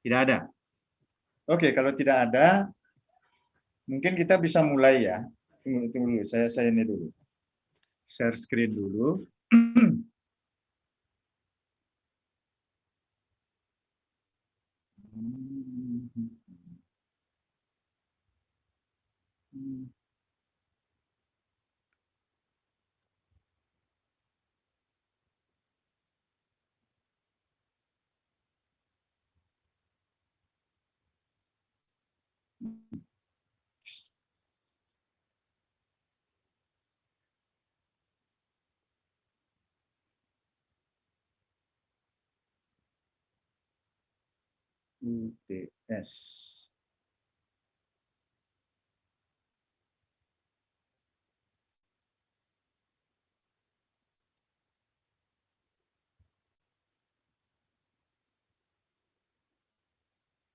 Tidak ada. Oke, kalau tidak ada, mungkin kita bisa mulai ya. Tunggu dulu, saya ini dulu. Share screen dulu. UTS.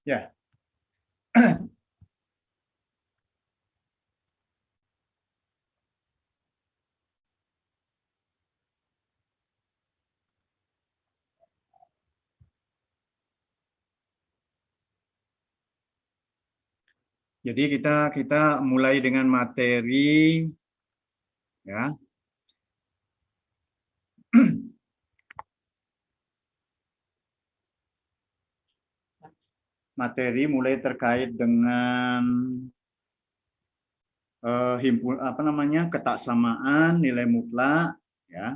Ya. Jadi kita mulai dengan materi ya. Materi mulai terkait dengan ketaksamaan nilai mutlak ya.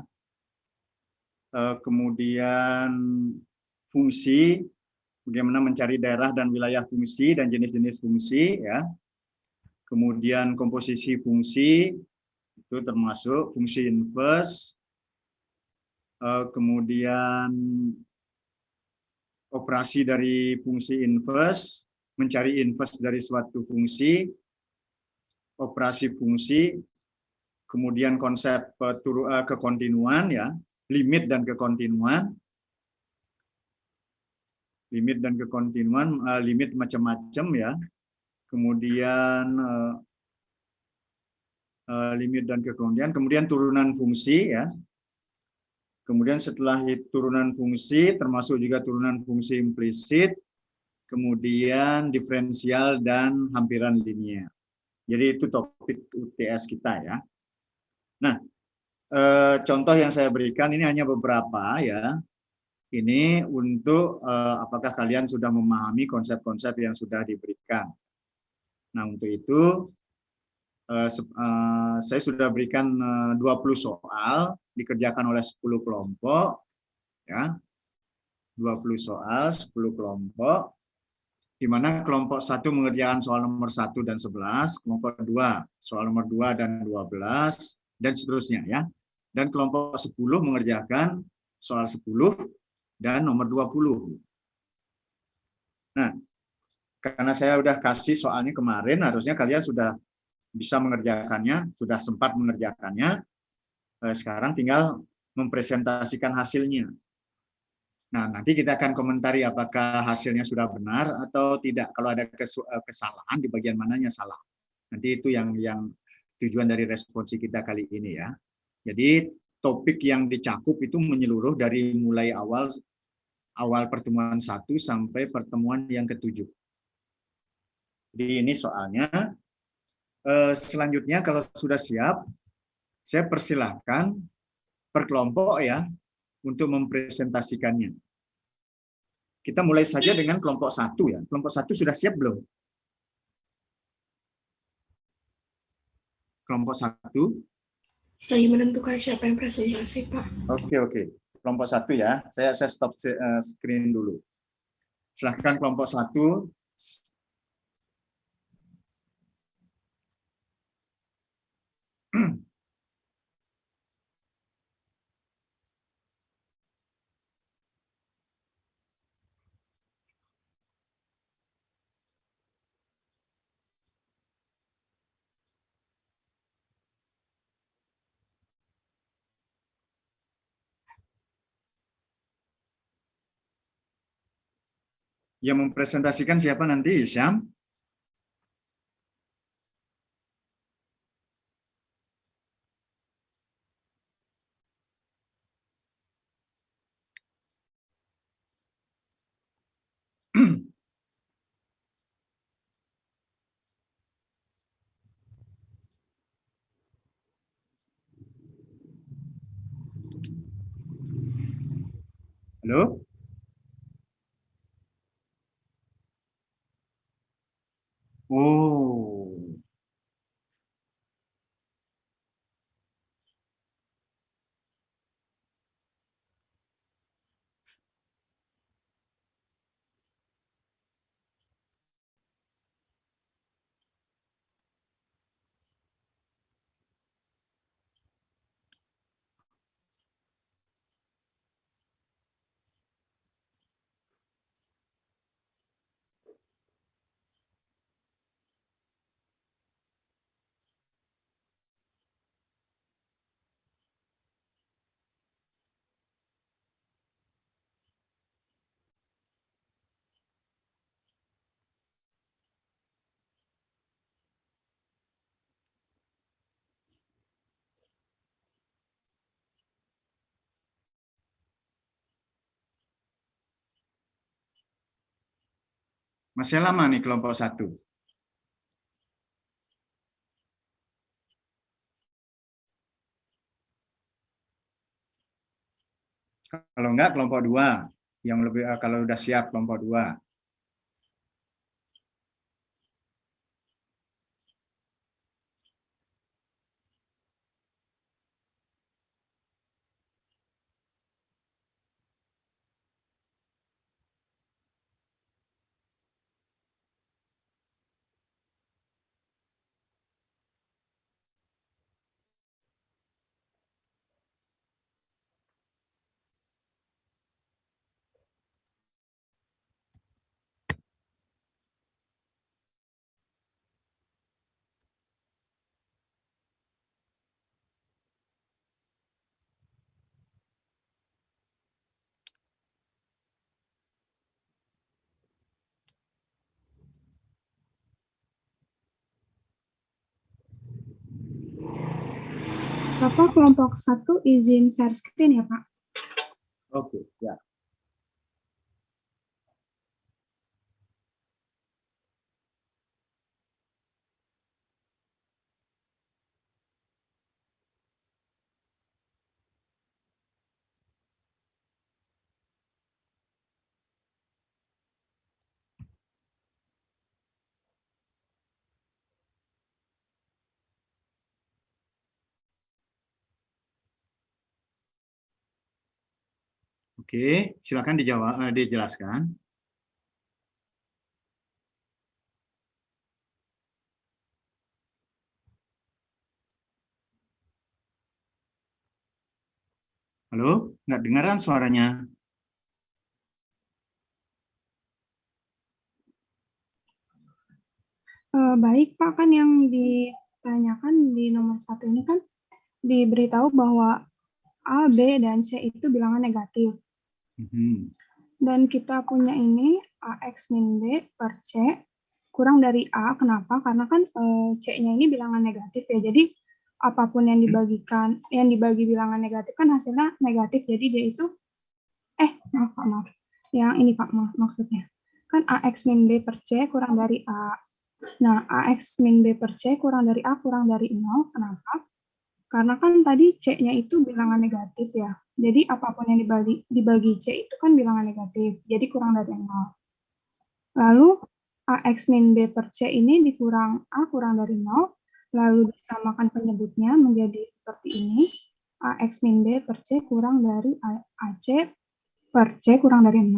Kemudian fungsi, bagaimana mencari daerah dan wilayah fungsi dan jenis-jenis fungsi ya. Kemudian komposisi fungsi itu termasuk fungsi inverse, kemudian operasi dari fungsi inverse, mencari inverse dari suatu fungsi, operasi fungsi, kemudian konsep kekontinuan ya, limit dan kekontinuan, limit macam-macam ya, kemudian limit dan kekontinuan, kemudian turunan fungsi ya. Kemudian setelah turunan fungsi, termasuk juga turunan fungsi implisit, kemudian diferensial dan hampiran linear. Jadi itu topik UTS kita ya. Nah, contoh yang saya berikan ini hanya beberapa ya. Ini untuk apakah kalian sudah memahami konsep-konsep yang sudah diberikan. Nah, untuk itu saya sudah berikan 20 soal dikerjakan oleh 10 kelompok ya. 20 soal 10 kelompok, di mana kelompok 1 mengerjakan soal nomor 1 dan 11, kelompok 2 soal nomor 2 dan 12 dan seterusnya ya. Dan kelompok 10 mengerjakan soal 10 dan nomor 20. Nah, karena saya sudah kasih soalnya kemarin, harusnya kalian sudah bisa mengerjakannya, sudah sempat mengerjakannya. Sekarang tinggal mempresentasikan hasilnya. Nah, nanti kita akan komentari apakah hasilnya sudah benar atau tidak. Kalau ada kesalahan di bagian mananya salah. Nanti itu yang tujuan dari responsi kita kali ini ya. Jadi topik yang dicakup itu menyeluruh dari mulai awal pertemuan 1 sampai pertemuan yang ke-7. Jadi ini soalnya. Selanjutnya kalau sudah siap, saya persilahkan per kelompok ya untuk mempresentasikannya. Kita mulai saja dengan kelompok 1 ya. Kelompok 1 sudah siap belum? Kelompok 1. Lagi menentukan siapa yang presentasi, Pak. Oke. Kelompok 1 ya. Saya stop screen dulu. Silahkan kelompok 1. Yang mempresentasikan siapa nanti, Isyam? Halo? Oh, masih lama nih kelompok 1. Kalau enggak kelompok 2 yang lebih kalau udah siap kelompok 2. Bapak kelompok 1 izin share screen ya, Pak? Oke, ya. Oke, silakan dijawab, dijelaskan. Halo, nggak dengaran suaranya. Baik, Pak, kan yang ditanyakan di nomor 1 ini kan diberitahu bahwa A, B, dan C itu bilangan negatif. Dan kita punya ini AX min B per C kurang dari A. Kenapa? Karena kan C-nya ini bilangan negatif ya. Jadi apapun yang dibagikan, yang dibagi bilangan negatif kan hasilnya negatif. Jadi dia itu, maaf. Yang ini Pak, maaf maksudnya. Kan AX min B per C kurang dari A. Nah, AX min B per C kurang dari A kurang dari 0. Kenapa? Karena kan tadi C-nya itu bilangan negatif ya. Jadi apapun yang dibagi C itu kan bilangan negatif. Jadi kurang dari 0. Lalu AX min B per C ini dikurang A kurang dari 0. Lalu disamakan penyebutnya menjadi seperti ini. AX min B per C kurang dari AC per C kurang dari 0.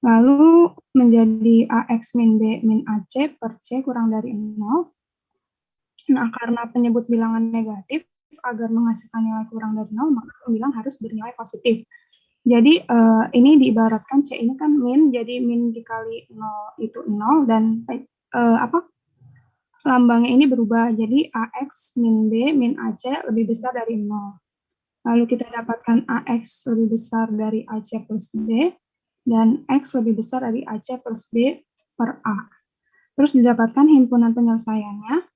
Lalu menjadi AX min B min AC per C kurang dari 0. Nah, karena penyebut bilangan negatif, agar menghasilkan nilai kurang dari 0, maka pembilang harus bernilai positif. Jadi, ini diibaratkan C ini kan min, jadi min dikali 0 itu 0, dan lambangnya ini berubah, jadi AX min B min AC lebih besar dari 0. Lalu kita dapatkan AX lebih besar dari AC plus B, dan X lebih besar dari AC plus B per A. Terus didapatkan himpunan penyelesaiannya,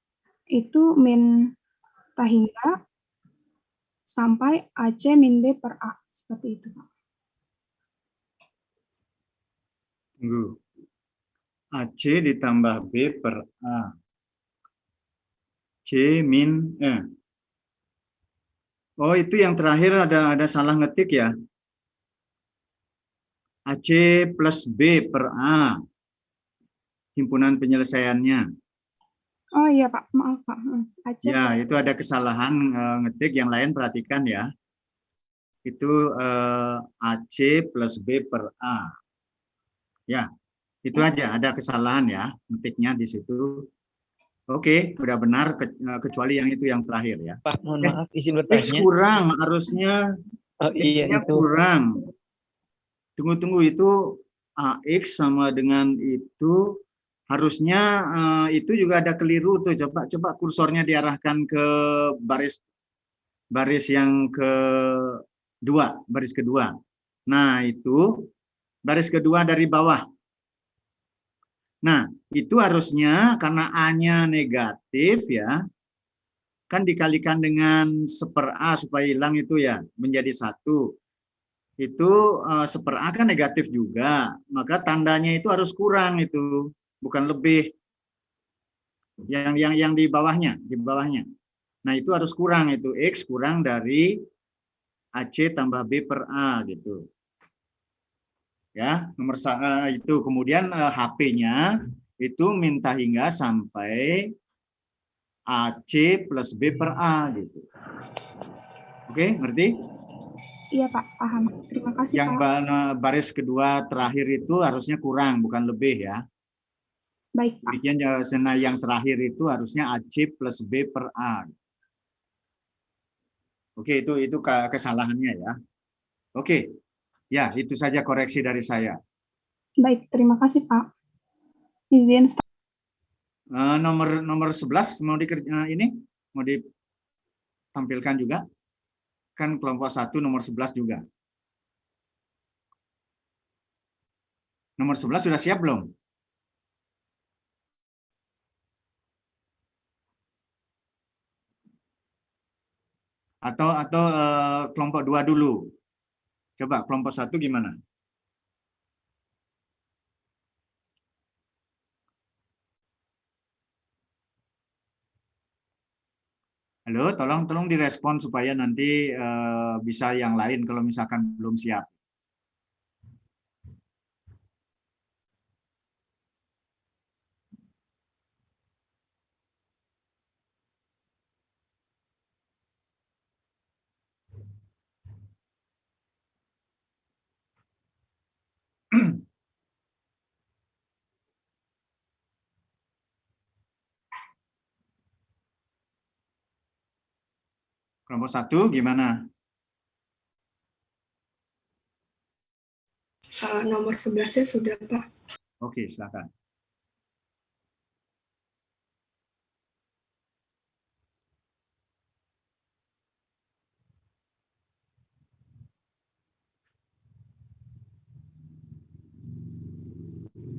itu min hingga sampai AC min B per A. Seperti itu, Pak. Tunggu. AC ditambah B per A. C min E. Oh, itu yang terakhir ada salah ngetik ya? AC plus B per A. Himpunan penyelesaiannya. Oh iya Pak, maaf Pak. Aceh Ya, plus itu ada kesalahan ngetik, yang lain perhatikan ya. Itu AC plus B per A. Ya, itu aja, ada kesalahan ya, ngetiknya di situ. Oke, udah benar, kecuali yang itu yang terakhir ya. Pak, mohon maaf, izin X bertanya. kurang, harusnya Oh iya X-nya itu. kurang. Tunggu, itu AX sama dengan itu, harusnya itu juga ada keliru tuh. Coba kursornya diarahkan ke baris yang kedua, baris kedua. Nah, itu baris kedua dari bawah. Nah, itu harusnya karena A-nya negatif ya, kan dikalikan dengan 1/A supaya hilang itu ya, menjadi 1. Itu 1/A kan negatif juga, maka tandanya itu harus kurang itu, bukan lebih. Yang di bawahnya, Nah, itu harus kurang, itu X kurang dari AC tambah B per A gitu. Ya, nomor itu. Kemudian HP-nya itu minta hingga sampai AC plus B per A gitu. Oke, ngerti? Iya Pak, paham. Terima kasih Yang Pak. baris kedua terakhir itu harusnya kurang, bukan lebih ya. Baik Pak. Demikian yang terakhir itu harusnya AC plus B per A. Oke, itu kesalahannya ya. Oke, ya itu saja koreksi dari saya. Baik, terima kasih Pak. Izin Nomor 11 mau ditampilkan juga. Kan kelompok 1 nomor 11 juga. Nomor 11 sudah siap belum? Atau kelompok 2 dulu. Coba kelompok 1 gimana? Halo, tolong direspon supaya nanti bisa yang lain kalau misalkan belum siap. Kelompok 1 gimana? Nomor 11-nya sudah, Pak. Oke, silakan.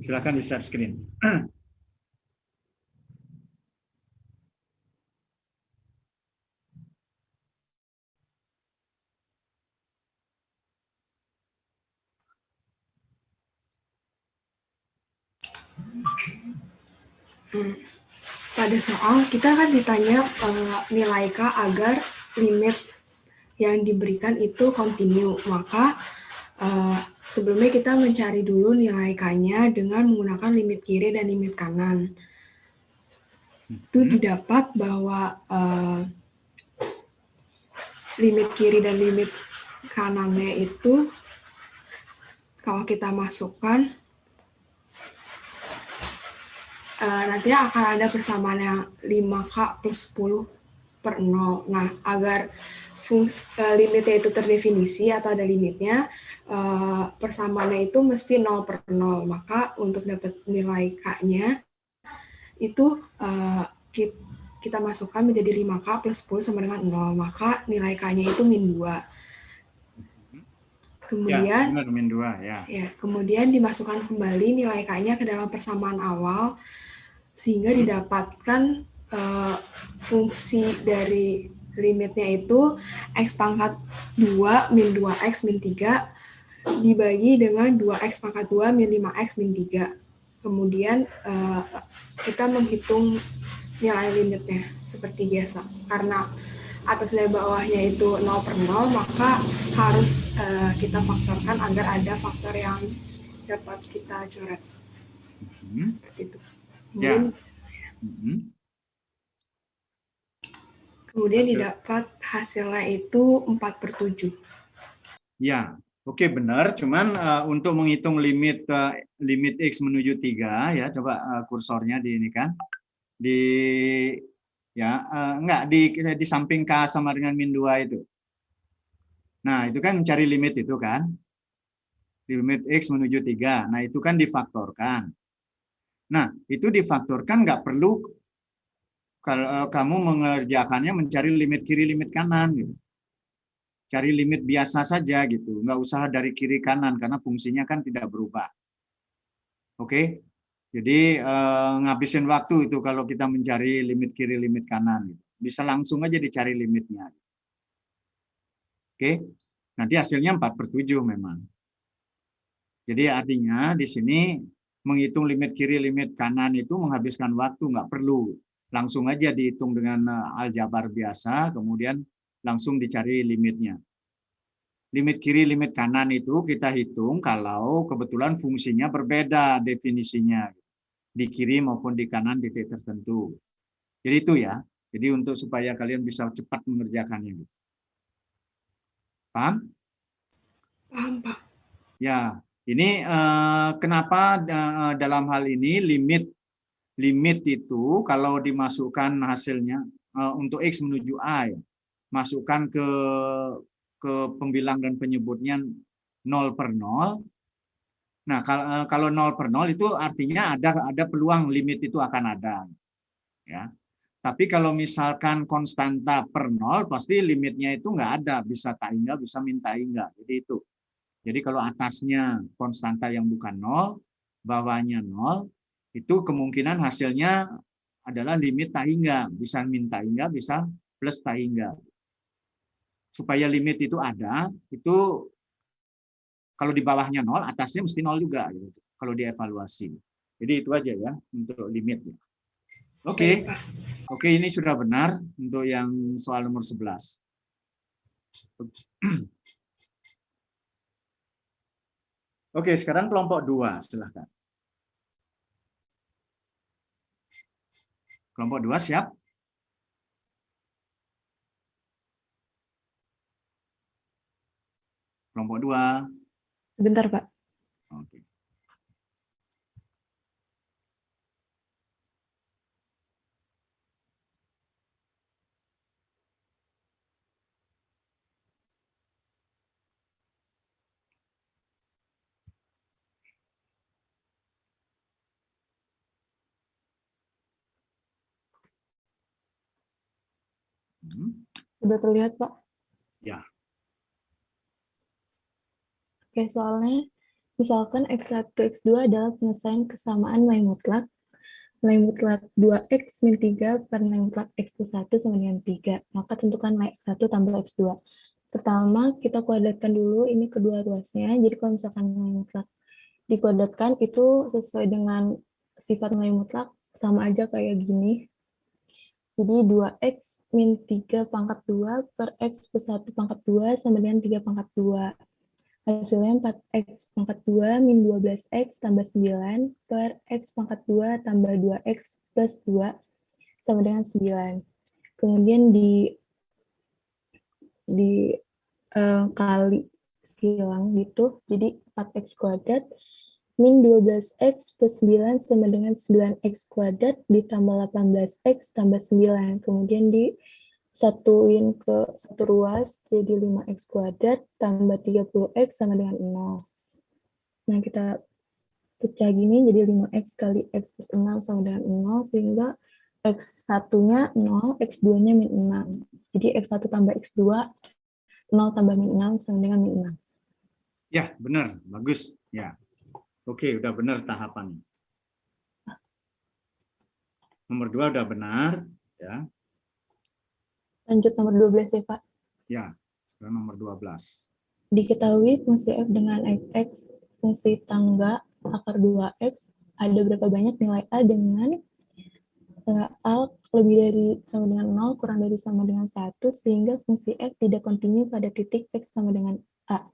Silakan di share screen. Pada soal kita kan ditanya nilai K agar limit yang diberikan itu kontinu. Maka sebelumnya kita mencari dulu nilai K-nya dengan menggunakan limit kiri dan limit kanan. Itu didapat bahwa limit kiri dan limit kanannya itu kalau kita masukkan nanti akan ada persamaan yang 5K plus 10 per 0. Nah, agar limitnya itu terdefinisi atau ada limitnya, persamaannya itu mesti 0 per 0. Maka untuk dapat nilai K-nya, itu kita masukkan menjadi 5K plus 10 sama dengan 0. Maka nilai K-nya itu min 2. Kemudian, ya, min 2, ya. Kemudian dimasukkan kembali nilai K-nya ke dalam persamaan awal, sehingga didapatkan fungsi dari limitnya itu X pangkat 2 min 2X min 3 dibagi dengan 2X pangkat 2 min 5X min 3. Kemudian kita menghitung nilai limitnya seperti biasa. Karena atas nilai bawahnya itu 0/0, maka harus kita faktorkan agar ada faktor yang dapat kita coret. Seperti itu. Kemudian didapat hasilnya itu 4/7. Ya, oke, benar. Cuman untuk menghitung limit X menuju 3, ya, coba kursornya di ini kan. Enggak, di samping K sama dengan min 2 itu. Nah, itu kan mencari limit itu kan. Limit X menuju 3. Nah, itu kan difaktorkan. Nah, itu difaktorkan nggak perlu kalau kamu mengerjakannya mencari limit kiri, limit kanan gitu. Cari limit biasa saja gitu, nggak usah dari kiri kanan karena fungsinya kan tidak berubah. Oke, jadi ngabisin waktu itu kalau kita mencari limit kiri, limit kanan. Gitu. Bisa langsung aja dicari limitnya. Oke, nanti hasilnya 4/7 memang. Jadi artinya di sini menghitung limit kiri, limit kanan itu menghabiskan waktu, nggak perlu. Langsung aja dihitung dengan aljabar biasa, kemudian langsung dicari limitnya. Limit kiri, limit kanan itu kita hitung kalau kebetulan fungsinya berbeda definisinya. Di kiri maupun di kanan titik tertentu. Jadi itu ya. Jadi untuk supaya kalian bisa cepat mengerjakannya. Paham? Paham, Pak. Ya, ini kenapa dalam hal ini limit itu kalau dimasukkan hasilnya untuk X menuju A, ya, masukkan ke pembilang dan penyebutnya 0/0. Nah, kalau 0/0 itu artinya ada peluang limit itu akan ada. Ya. Tapi kalau misalkan konstanta per 0, pasti limitnya itu nggak ada. Bisa tak hingga, bisa min tak hingga. Jadi itu. Jadi kalau atasnya konstanta yang bukan 0, bawahnya 0, itu kemungkinan hasilnya adalah limit tak hingga. Bisa min tak hingga, bisa plus tak hingga. Supaya limit itu ada, itu kalau di bawahnya 0, atasnya mesti 0 juga. Gitu, kalau dievaluasi. Jadi itu aja ya untuk limitnya. Oke. Oke, ini sudah benar untuk yang soal nomor 11. Oke, sekarang kelompok 2, silahkan. Kelompok 2 siap? Kelompok 2. Sebentar, Pak. Oke. Sudah terlihat, Pak? Ya. Oke, soalnya misalkan X1, X2 adalah penyelesaian kesamaan nilai mutlak. Nilai mutlak 2X min 3 per nilai mutlak X plus 1 sama dengan 3. Maka tentukan nilai X1 tambah X2. Pertama, kita kuadratkan dulu ini kedua ruasnya. Jadi kalau misalkan nilai mutlak dikuadratkan, itu sesuai dengan sifat nilai mutlak, sama aja kayak gini. Jadi 2X min 3 pangkat 2 per X plus 1 pangkat 2 sama dengan 3 pangkat 2. Hasilnya 4X pangkat 2 min 12X tambah 9 per X pangkat 2 tambah 2X plus 2 sama dengan 9. Kemudian kali silang gitu, jadi 4X kuadrat min 12X plus 9 sama dengan 9X kuadrat ditambah 18X tambah 9. Kemudian disatuin ke satu ruas, jadi 5X kuadrat tambah 30X sama dengan 0. Nah, kita pecah gini, jadi 5X kali X plus 6 sama dengan 0, sehingga X1-nya 0, X2-nya min 6. Jadi X1 tambah X2, 0 tambah min 6 sama dengan min 6. Ya, benar. Bagus. Ya. Oke, udah benar tahapannya. Nomor 2 udah benar. Ya. Lanjut nomor 12 ya, Pak. Ya, sekarang nomor 12. Diketahui fungsi f dengan fx, fungsi tangga akar 2x, ada berapa banyak nilai a dengan A lebih dari sama dengan 0 kurang dari sama dengan 1 sehingga fungsi X tidak kontinu pada titik X sama dengan A.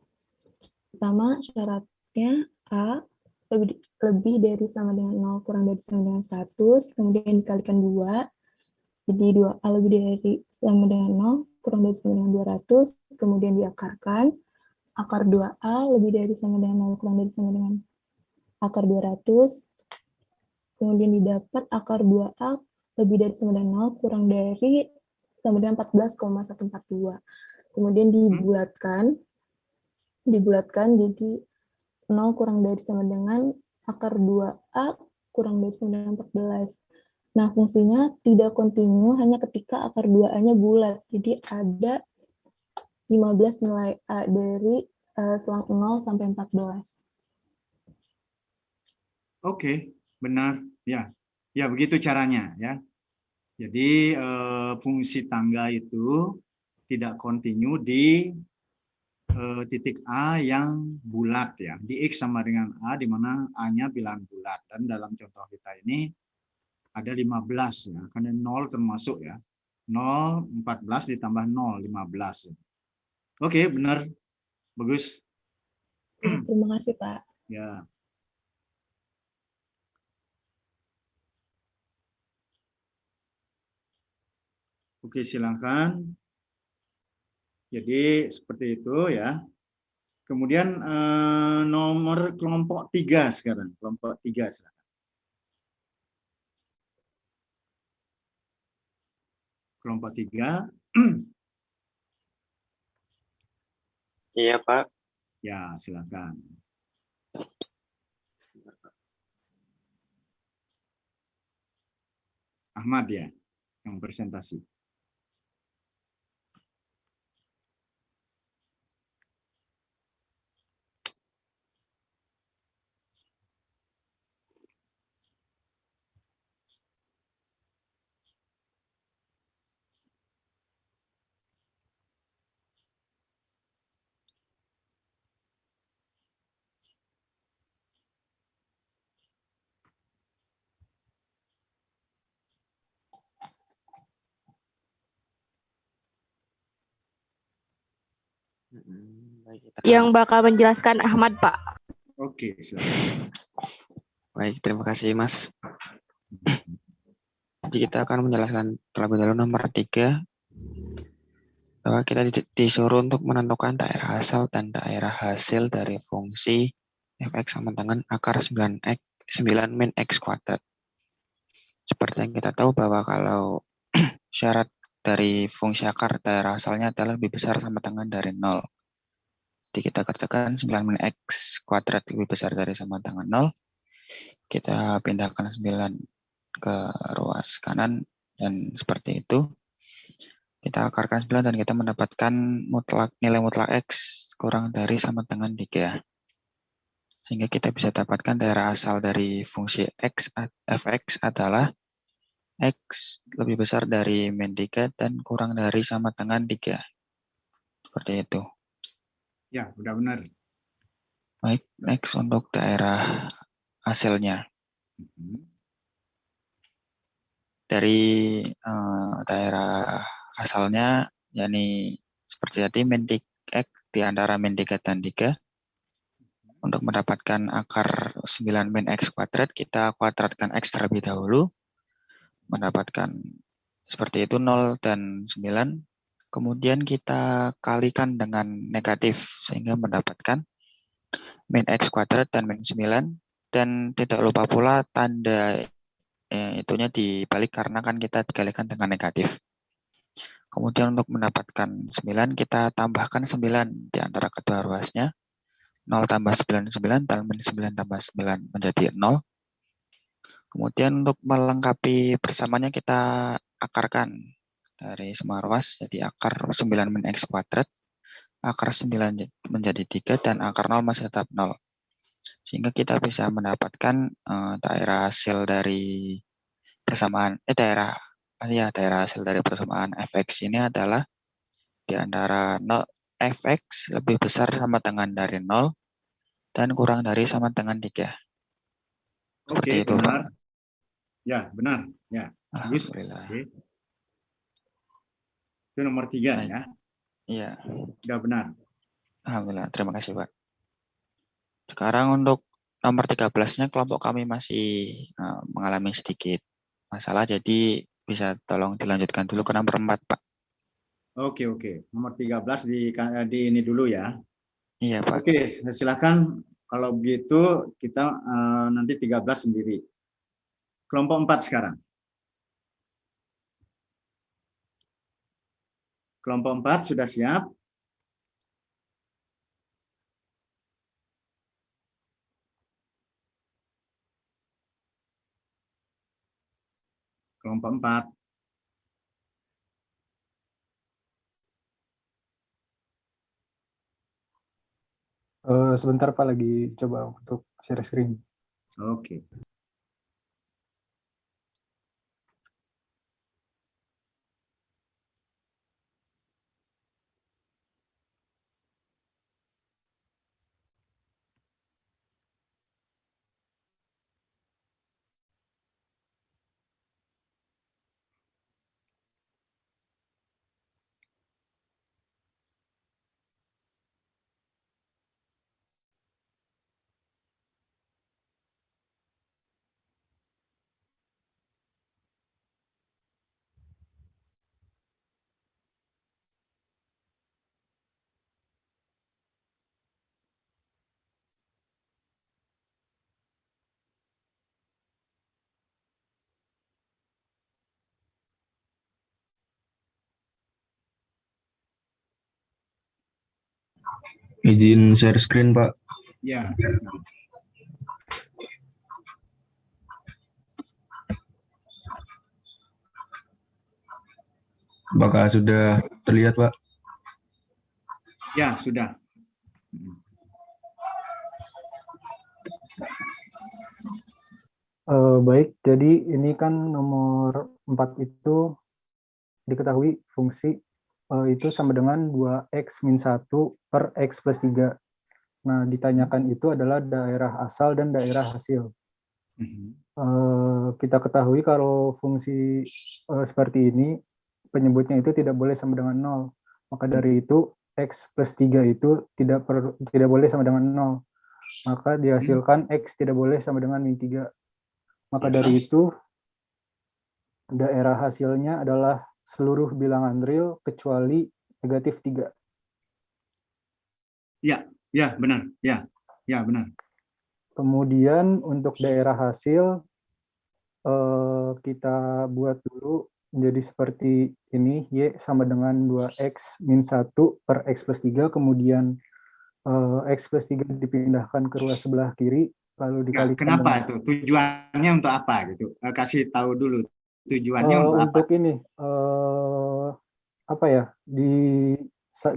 Pertama, syaratnya A lebih dari sama dengan 0 kurang dari sama dengan 100, kemudian dikalikan 2, jadi 2A lebih dari sama dengan 0 kurang dari sama dengan 200, kemudian diakarkan, akar 2A lebih dari sama dengan 0 kurang dari sama dengan akar 200, kemudian didapat akar 2A lebih dari sama dengan 0 kurang dari sama dengan 14,142. Kemudian dibulatkan jadi 0 kurang dari sama dengan akar 2A kurang dari sama dengan 14. Nah, fungsinya tidak kontinu hanya ketika akar 2A-nya bulat. Jadi ada 15 nilai A dari selang 0 sampai 14. Oke, benar. Ya, ya begitu caranya ya. Jadi fungsi tangga itu tidak kontinu di titik A yang bulat ya. Di X sama dengan A di mana A-nya bilangan bulat. Dan dalam contoh kita ini ada 15 ya. Karena 0 termasuk ya. 0, 14 ditambah 0, 15. Oke, benar. Bagus. Terima kasih, Pak. Ya. Oke, silakan. Jadi seperti itu ya. Kemudian nomor kelompok 3 sekarang. Kelompok 3 silakan. Kelompok 3. Iya, Pak. Ya, silakan. Ahmad ya, yang presentasi. Yang bakal menjelaskan Ahmad, Pak. Oke, silakan. Baik, terima kasih, Mas. Jadi kita akan menjelaskan terlebih dahulu nomor 3, bahwa kita disuruh untuk menentukan daerah asal dan daerah hasil dari fungsi fx sama dengan akar 9 min x kuadrat. Seperti yang kita tahu bahwa kalau syarat dari fungsi akar daerah asalnya adalah lebih besar sama dengan dari 0. Jadi kita kerjakan 9 min x kuadrat lebih besar dari sama dengan 0. Kita pindahkan 9 ke ruas kanan dan seperti itu. Kita akarkan 9 dan kita mendapatkan nilai mutlak X kurang dari sama dengan 3. Sehingga kita bisa dapatkan daerah asal dari fungsi X, fx adalah X lebih besar dari min 3 dan kurang dari sama dengan 3. Seperti itu. Ya, udah benar. Baik, next untuk daerah hasilnya. Dari daerah asalnya, yakni seperti tadi min 3x di antara min 3 dan 3. Untuk mendapatkan akar 9 min x kuadrat, kita kuadratkan x terlebih dahulu. Mendapatkan seperti itu 0 dan 9. Kemudian kita kalikan dengan negatif, sehingga mendapatkan min x kuadrat dan min 9. Dan tidak lupa pula tanda itunya dibalik karena kan kita dikalikan dengan negatif. Kemudian untuk mendapatkan 9, kita tambahkan 9 di antara kedua ruasnya. 0 tambah 9, 9, dan min 9 tambah 9 menjadi 0. Kemudian untuk melengkapi persamaannya kita akarkan dari semua ruas, jadi akar 9 min x kuadrat, akar 9 menjadi 3, dan akar 0 masih tetap 0. Sehingga kita bisa mendapatkan daerah hasil dari persamaan, daerah hasil dari persamaan fx ini adalah di antara 0, fx lebih besar sama dengan dari 0 dan kurang dari sama dengan 3. Seperti Oke, itu, benar. Pak. Ya, benar. Ya, bagus. Alhamdulillah. Oke. Itu nomor 3 Baik. ya. Iya, Sudah benar. alhamdulillah. Terima kasih, Pak. Sekarang untuk nomor 13-nya kelompok kami masih mengalami sedikit masalah, jadi bisa tolong dilanjutkan dulu ke nomor 4, Pak. Oke. Nomor 13 di ini dulu ya. Iya, Pak. Oke, silakan. Kalau begitu kita nanti 13 sendiri. Kelompok 4 sekarang. Kelompok 4 sudah siap? Kelompok 4. Sebentar Pak, lagi coba untuk share screen. Oke. Izin share screen, Pak. Ya. Apakah sudah terlihat, Pak? Ya, sudah. Baik, jadi ini kan nomor 4 itu diketahui fungsi itu sama dengan 2x min 1 per x plus 3. Nah, ditanyakan itu adalah daerah asal dan daerah hasil. Kita ketahui kalau fungsi seperti ini, penyebutnya itu tidak boleh sama dengan 0. Maka dari itu, x plus 3 itu tidak boleh sama dengan 0. Maka dihasilkan x tidak boleh sama dengan min 3. Maka dari itu, daerah hasilnya adalah seluruh bilangan real kecuali negatif 3. Ya, benar. Ya, benar. Kemudian untuk daerah hasil, kita buat dulu menjadi seperti ini, Y sama dengan 2x min 1 per x plus 3, kemudian x plus 3 dipindahkan ke ruas sebelah kiri, lalu dikalikan kenapa itu? Tujuannya untuk apa gitu? Kasih tahu dulu. Tujuannya untuk apa? Untuk ini, apa ya?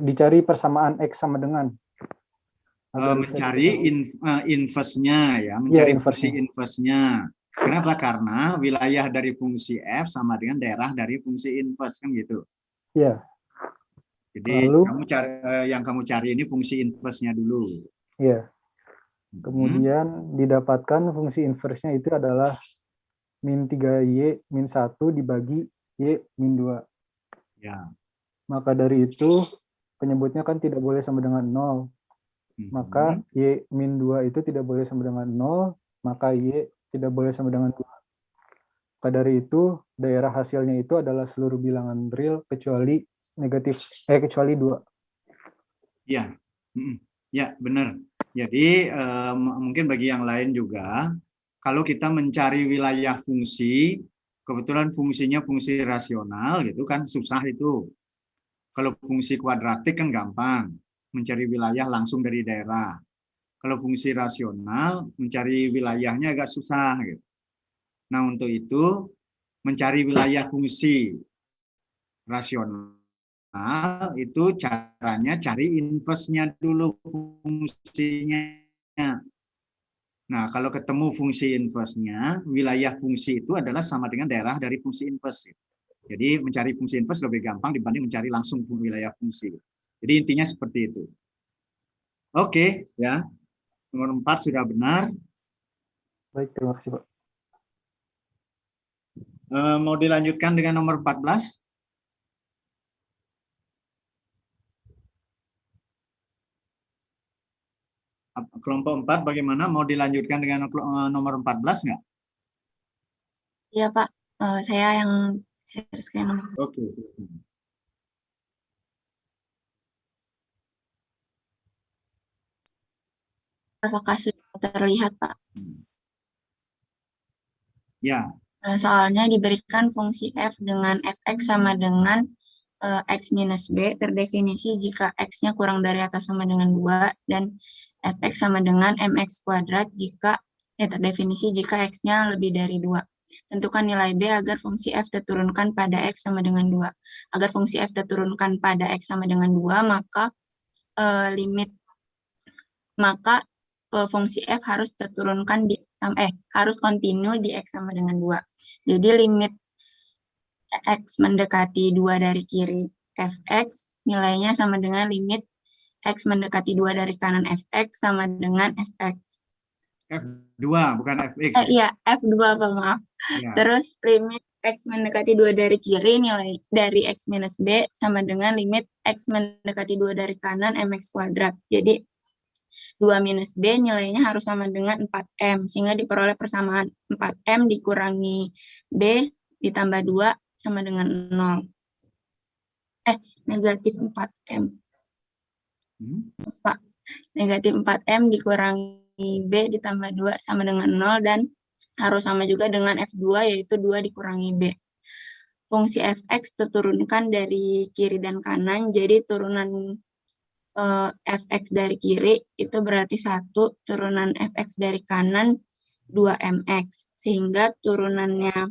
Dicari persamaan x sama dengan. Mencari inverse-nya ya, mencari fungsi inverse-nya. Kenapa? Karena wilayah dari fungsi f sama dengan daerah dari fungsi inverse, kan gitu. Iya. Jadi yang kamu cari ini fungsi inverse-nya dulu. Iya. Kemudian didapatkan fungsi inverse-nya itu adalah min 3y min 1 dibagi y min 2. Ya. Maka dari itu penyebutnya kan tidak boleh sama dengan 0. Maka y min 2 itu tidak boleh sama dengan 0, maka y tidak boleh sama dengan 2. Maka dari itu daerah hasilnya itu adalah seluruh bilangan real kecuali kecuali 2. Iya. Ya, benar. Jadi mungkin bagi yang lain juga, kalau kita mencari wilayah fungsi, kebetulan fungsinya fungsi rasional gitu kan susah itu. Kalau fungsi kuadratik kan gampang, mencari wilayah langsung dari daerah. Kalau fungsi rasional, mencari wilayahnya agak susah gitu. Nah, untuk itu mencari wilayah fungsi rasional itu caranya cari inverse-nya dulu fungsinya. Nah, kalau ketemu fungsi inverse-nya, wilayah fungsi itu adalah sama dengan daerah dari fungsi inverse. Jadi mencari fungsi inverse lebih gampang dibanding mencari langsung wilayah fungsi. Jadi intinya seperti itu. Oke, ya. Nomor 4 sudah benar. Baik, terima kasih, Pak. Mau dilanjutkan dengan nomor 14? Kelompok 4 bagaimana? Mau dilanjutkan dengan nomor 14 nggak? Iya Pak, saya yang share screen nomor. Oke. Apakah sudah terlihat Pak? Ya. Soalnya diberikan fungsi f dengan fx sama dengan x minus b terdefinisi jika x-nya kurang dari atau sama dengan 2 dan fx sama dengan mx kuadrat jika terdefinisi jika x-nya lebih dari 2. Tentukan nilai b agar fungsi f terturunkan pada x sama dengan 2. Agar fungsi f terturunkan pada x sama dengan 2, maka fungsi f harus terturunkan harus kontinu di x sama dengan 2. Jadi limit x mendekati 2 dari kiri fx nilainya sama dengan limit x mendekati 2 dari kanan fx sama dengan fx. F2 bukan fx. Iya, F2 Pak, maaf. Ya. Terus limit x mendekati 2 dari kiri nilai dari x minus b sama dengan limit x mendekati 2 dari kanan mx kuadrat. Jadi 2 minus b nilainya harus sama dengan 4m, sehingga diperoleh persamaan 4m dikurangi b ditambah 2 sama dengan 0. Negatif 4m. Pak, negatif 4m dikurangi b ditambah 2 sama dengan 0 dan harus sama juga dengan f2 yaitu 2 dikurangi b. Fungsi fx terturunkan dari kiri dan kanan, jadi turunan fx dari kiri itu berarti 1, turunan fx dari kanan 2mx, sehingga turunannya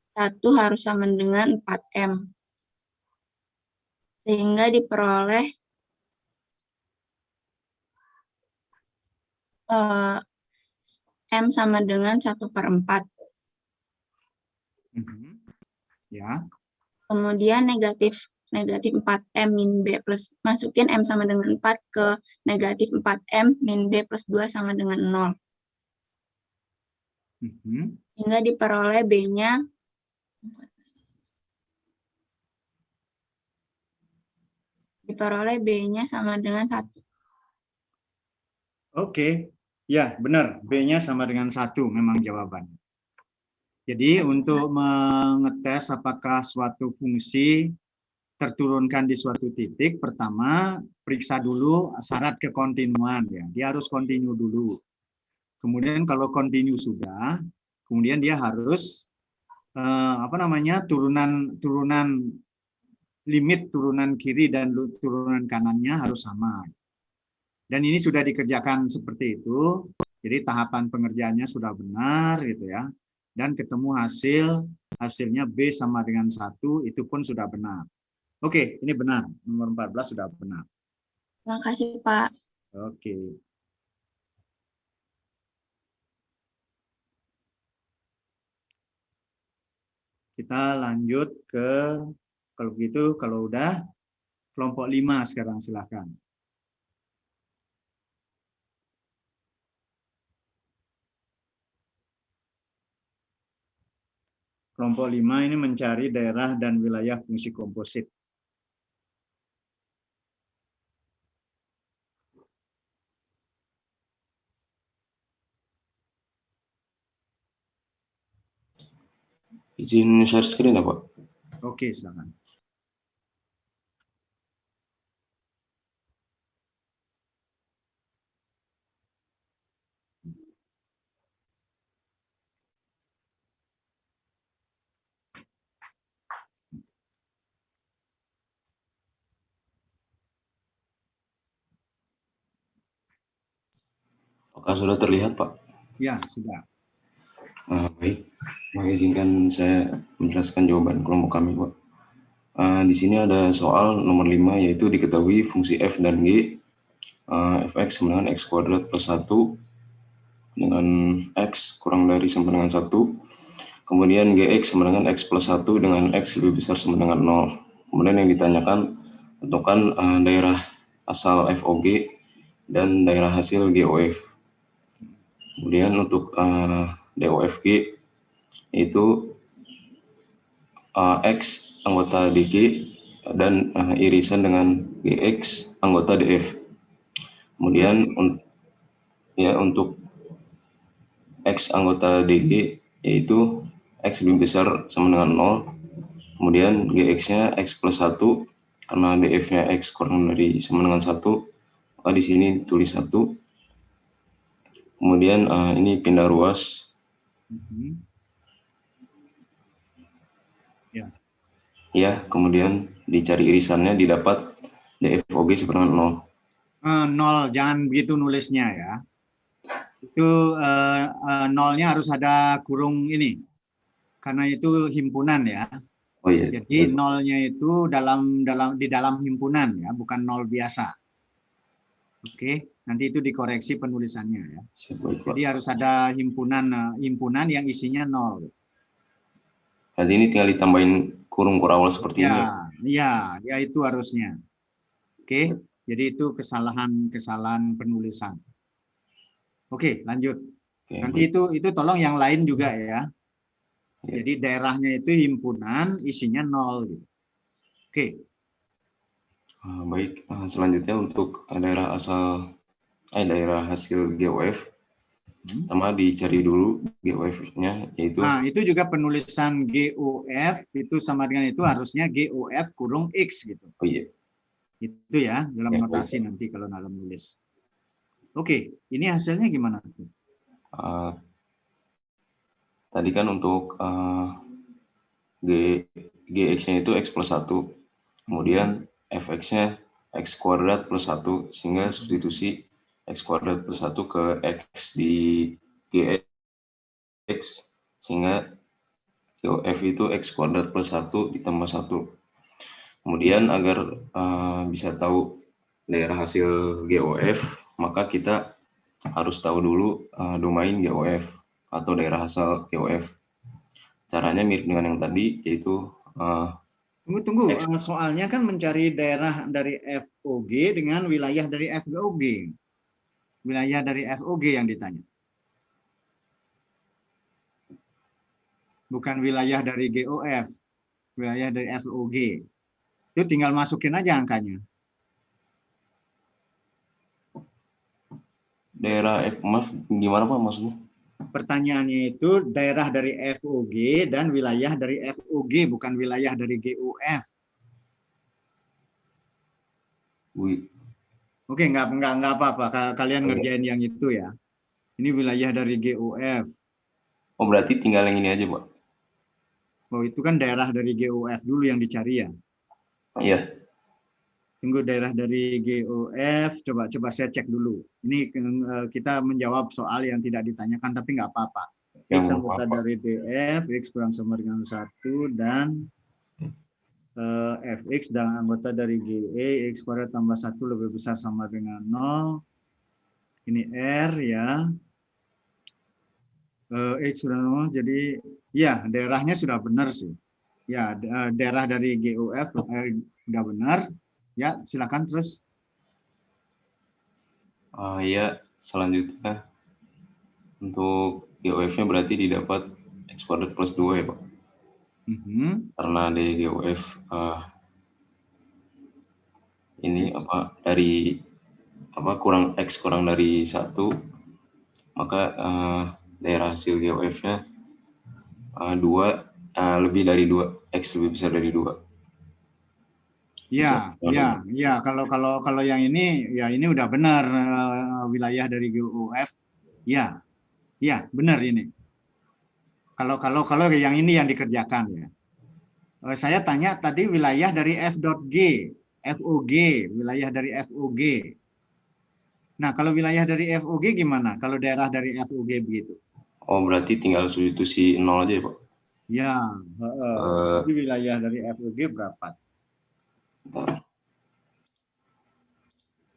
satu harus sama dengan 4m, sehingga diperoleh m sama dengan 1/4. Ya. Kemudian negatif 4m min b plus, masukin m sama dengan 4 ke negatif 4m min b plus 2 sama dengan 0. Sehingga diperoleh b-nya sama dengan 1. Oke. Ya, benar. B-nya sama dengan 1 memang jawabannya. Jadi untuk mengetes apakah suatu fungsi terturunkan di suatu titik, pertama periksa dulu syarat kekontinuan ya. Dia harus kontinu dulu. Kemudian kalau kontinu sudah, kemudian dia harus turunan limit turunan kiri dan turunan kanannya harus sama. Dan ini sudah dikerjakan seperti itu. Jadi tahapan pengerjaannya sudah benar gitu ya. Dan ketemu hasilnya B sama dengan 1, itu pun sudah benar. Oke, ini benar. Nomor 14 sudah benar. Terima kasih, Pak. Oke. Kita lanjut ke, kalau begitu, kalau udah, kelompok 5 sekarang silakan. Kelompok 5 ini mencari daerah dan wilayah fungsi komposit. Izin share screen ya, Pak? Oke, silakan. Apakah sudah terlihat, Pak? Ya, sudah. Baik, mengizinkan saya menjelaskan jawaban kelompok kami, Pak. Di sini ada soal nomor 5, yaitu diketahui fungsi f dan g, fx sama dengan x kuadrat plus 1 dengan x kurang dari sama dengan 1, kemudian gx sama dengan x plus 1 dengan x lebih besar sama dengan 0. Kemudian yang ditanyakan, tentukan daerah asal FOG dan daerah hasil GOF. Kemudian untuk DOFG itu X anggota DG dan irisan dengan GX anggota DF. Kemudian untuk X anggota DG yaitu X lebih besar sama dengan 0. Kemudian GX-nya X plus 1 karena DF-nya X kurang dari sama dengan 1. Maka di sini tulis 1. Kemudian ini pindah ruas. Ya, kemudian dicari irisannya didapat DFOG sama dengan 0. 0, jangan begitu nulisnya ya. Itu nolnya harus ada kurung ini, karena itu himpunan ya. Oh iya. Jadi nolnya itu di dalam himpunan ya, bukan nol biasa. Oke, nanti itu dikoreksi penulisannya ya. Jadi harus ada himpunan yang isinya 0. Nanti ini tinggal ditambahin kurung kurawal seperti ini. Ya, itu harusnya. Oke, jadi itu kesalahan penulisan. Oke, lanjut. Nanti itu tolong yang lain juga ya. Jadi daerahnya itu himpunan, isinya 0. Gitu. Oke. Baik, selanjutnya untuk daerah hasil GOF, pertama dicari dulu GOF-nya, yaitu. Nah, itu juga penulisan GOF itu sama dengan itu harusnya GOF kurung X gitu. Oh iya. Itu ya dalam notasi nanti kalau dalam nulis. Oke, ini hasilnya gimana tuh? Tadi kan untuk GX-nya itu X plus 1, kemudian Fx-nya X kuadrat plus 1, sehingga substitusi X kuadrat plus 1 ke X di GX, sehingga GOF itu X kuadrat plus 1 ditambah 1. Kemudian agar bisa tahu daerah hasil GOF, maka kita harus tahu dulu domain GOF atau daerah asal GOF. Caranya mirip dengan yang tadi, yaitu Tunggu. Soalnya kan mencari daerah dari FOG dengan wilayah dari FOG. Wilayah dari FOG yang ditanya. Bukan wilayah dari GOF. Wilayah dari FOG. Itu tinggal masukin aja angkanya. Daerah maaf, gimana Pak maksudnya? Pertanyaannya itu daerah dari FOG dan wilayah dari FOG, bukan wilayah dari GOF. Oke, nggak apa-apa. Kalian ngerjain yang itu ya. Ini wilayah dari GOF. Oh, berarti tinggal yang ini aja, Pak? Oh, itu kan daerah dari GOF dulu yang dicari ya? Iya. Tunggu, daerah dari GOF, coba saya cek dulu. Ini kita menjawab soal yang tidak ditanyakan, tapi nggak apa-apa. X anggota dari DF, X kurang sama dengan 1, dan Fx dan anggota dari GE, X kuadrat tambah 1 lebih besar sama dengan 0. Ini R ya. X sudah 0, jadi ya daerahnya sudah benar sih. Ya, daerah dari GOF sudah benar. Ya, silakan terus. Ya, selanjutnya untuk GOF-nya berarti didapat X kuadrat plus 2 ya, Pak? Karena di GOF ini dari kurang X kurang dari 1, maka daerah hasil GOF-nya 2 lebih dari 2, X lebih besar dari 2. Ya. Kalau yang ini, ya ini udah benar wilayah dari GOF. Ya, benar ini. Kalau yang ini yang dikerjakan ya. Saya tanya tadi wilayah dari F.G, FOG, wilayah dari FOG. Nah, kalau wilayah dari FOG gimana? Kalau daerah dari FOG begitu? Oh, berarti tinggal substitusi 0 aja ya, Pak? Ya, jadi wilayah dari FOG berapa? Bentar.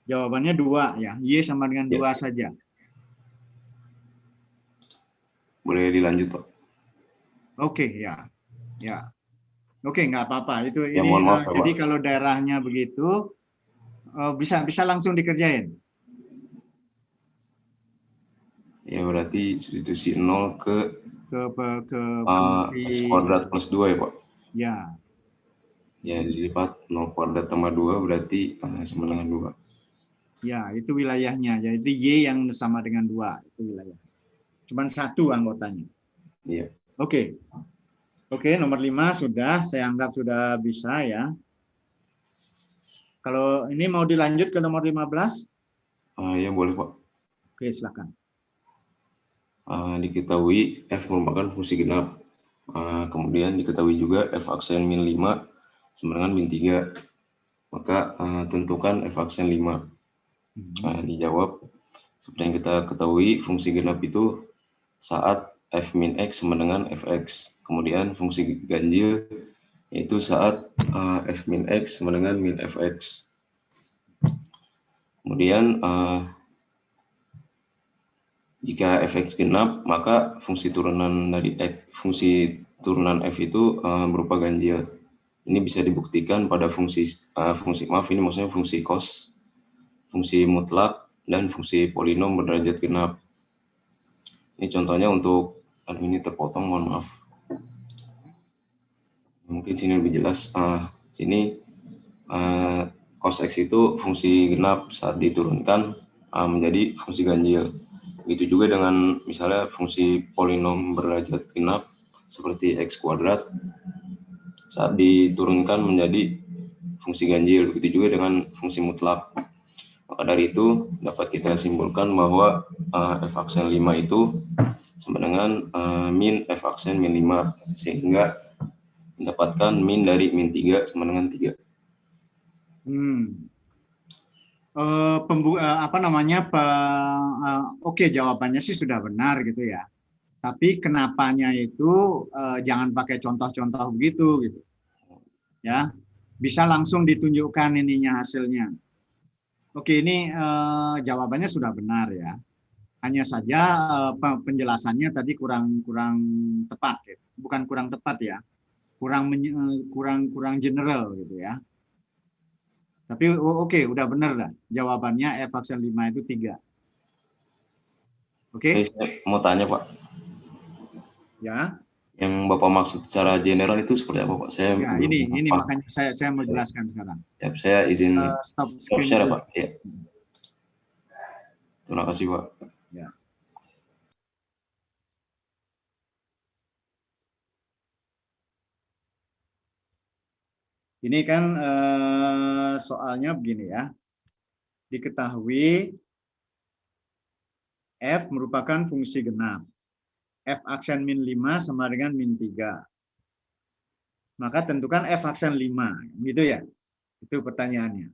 Jawabannya 2 ya. Y sama dengan 2 saja. Boleh dilanjut, Pak? Oke, ya. Oke, nggak apa-apa. Itu ya, ini. Maaf, jadi kalau daerahnya begitu bisa langsung dikerjain. Ya berarti substitusi 0 ke X fungsi kuadrat plus 2 ya Pak? Ya. Ya dilipat 0 kuadrat tambah 2 berarti sama dengan 2. Ya, itu wilayahnya. Jadi Y yang sama dengan 2, itu wilayah. Cuman satu anggotanya. Iya. Oke. Oke, nomor 5 sudah, saya anggap sudah bisa ya. Kalau ini mau dilanjut ke nomor 15? Ya boleh Pak. Oke, silakan. Diketahui F merupakan fungsi genap. Kemudian diketahui juga F aksen min 5 sama dengan min 3. Maka tentukan F aksen 5. Dijawab, seperti yang kita ketahui, fungsi genap itu saat F min X sama dengan Fx. Kemudian fungsi ganjil yaitu saat F min X sama dengan min Fx. Kemudian jika Fx genap, maka fungsi turunan dari fungsi turunan F itu berupa ganjil. Ini bisa dibuktikan pada fungsi fungsi cos, fungsi mutlak, dan fungsi polinom berderajat genap. Ini contohnya untuk ini terpotong, mohon maaf. Mungkin sini lebih jelas. Sini cos X itu fungsi genap saat diturunkan menjadi fungsi ganjil. Begitu juga dengan misalnya fungsi polinom berderajat genap seperti X kuadrat saat diturunkan menjadi fungsi ganjil. Begitu juga dengan fungsi mutlak. Maka dari itu dapat kita simpulkan bahwa F aksen 5 itu sama dengan min F aksen min 5, sehingga mendapatkan min dari min 3 sama dengan 3. Oke, jawabannya sih sudah benar gitu ya. Tapi kenapanya itu jangan pakai contoh-contoh begitu gitu. Ya. Bisa langsung ditunjukkan ininya hasilnya. Oke, ini jawabannya sudah benar ya. Hanya saja penjelasannya tadi kurang tepat gitu. Bukan kurang tepat ya. Kurang general gitu ya. Tapi oke, udah benar lah. Jawabannya F aksen 5 itu 3. Oke? Saya mau tanya, Pak. Ya. Yang Bapak maksud secara general itu seperti apa, Pak? Saya ya, ini makanya saya mau jelaskan sekarang. Ya, saya izin stop share, Pak. Ya. Terima kasih, Pak. Ya. Ini kan soalnya begini ya. Diketahui F merupakan fungsi genap. F aksen min 5 sama dengan min 3. Maka tentukan F aksen 5. Gitu ya. Itu pertanyaannya.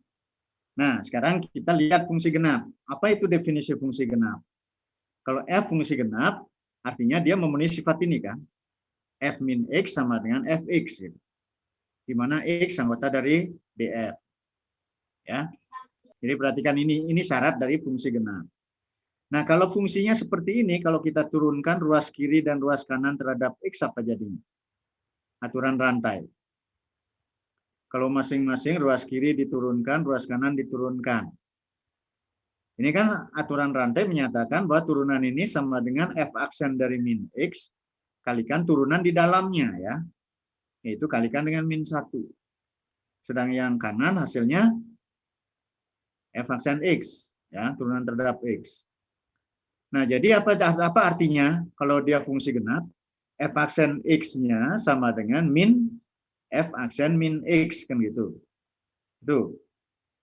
Nah, sekarang kita lihat fungsi genap. Apa itu definisi fungsi genap? Kalau F fungsi genap, artinya dia memenuhi sifat ini kan. F min X sama dengan Fx. Gitu. Di mana X anggota dari DF. Ya. Jadi perhatikan ini syarat dari fungsi genap. Nah, kalau fungsinya seperti ini, kalau kita turunkan ruas kiri dan ruas kanan terhadap X, apa jadinya? Aturan rantai. Kalau masing-masing ruas kiri diturunkan, ruas kanan diturunkan. Ini kan aturan rantai menyatakan bahwa turunan ini sama dengan F aksen dari min X kalikan turunan di dalamnya ya. Yaitu kalikan dengan min 1. Sedang yang kanan hasilnya F aksen X, ya, turunan terhadap X. Nah, jadi apa artinya kalau dia fungsi genap? F aksen X-nya sama dengan min F aksen min X, kan gitu. Itu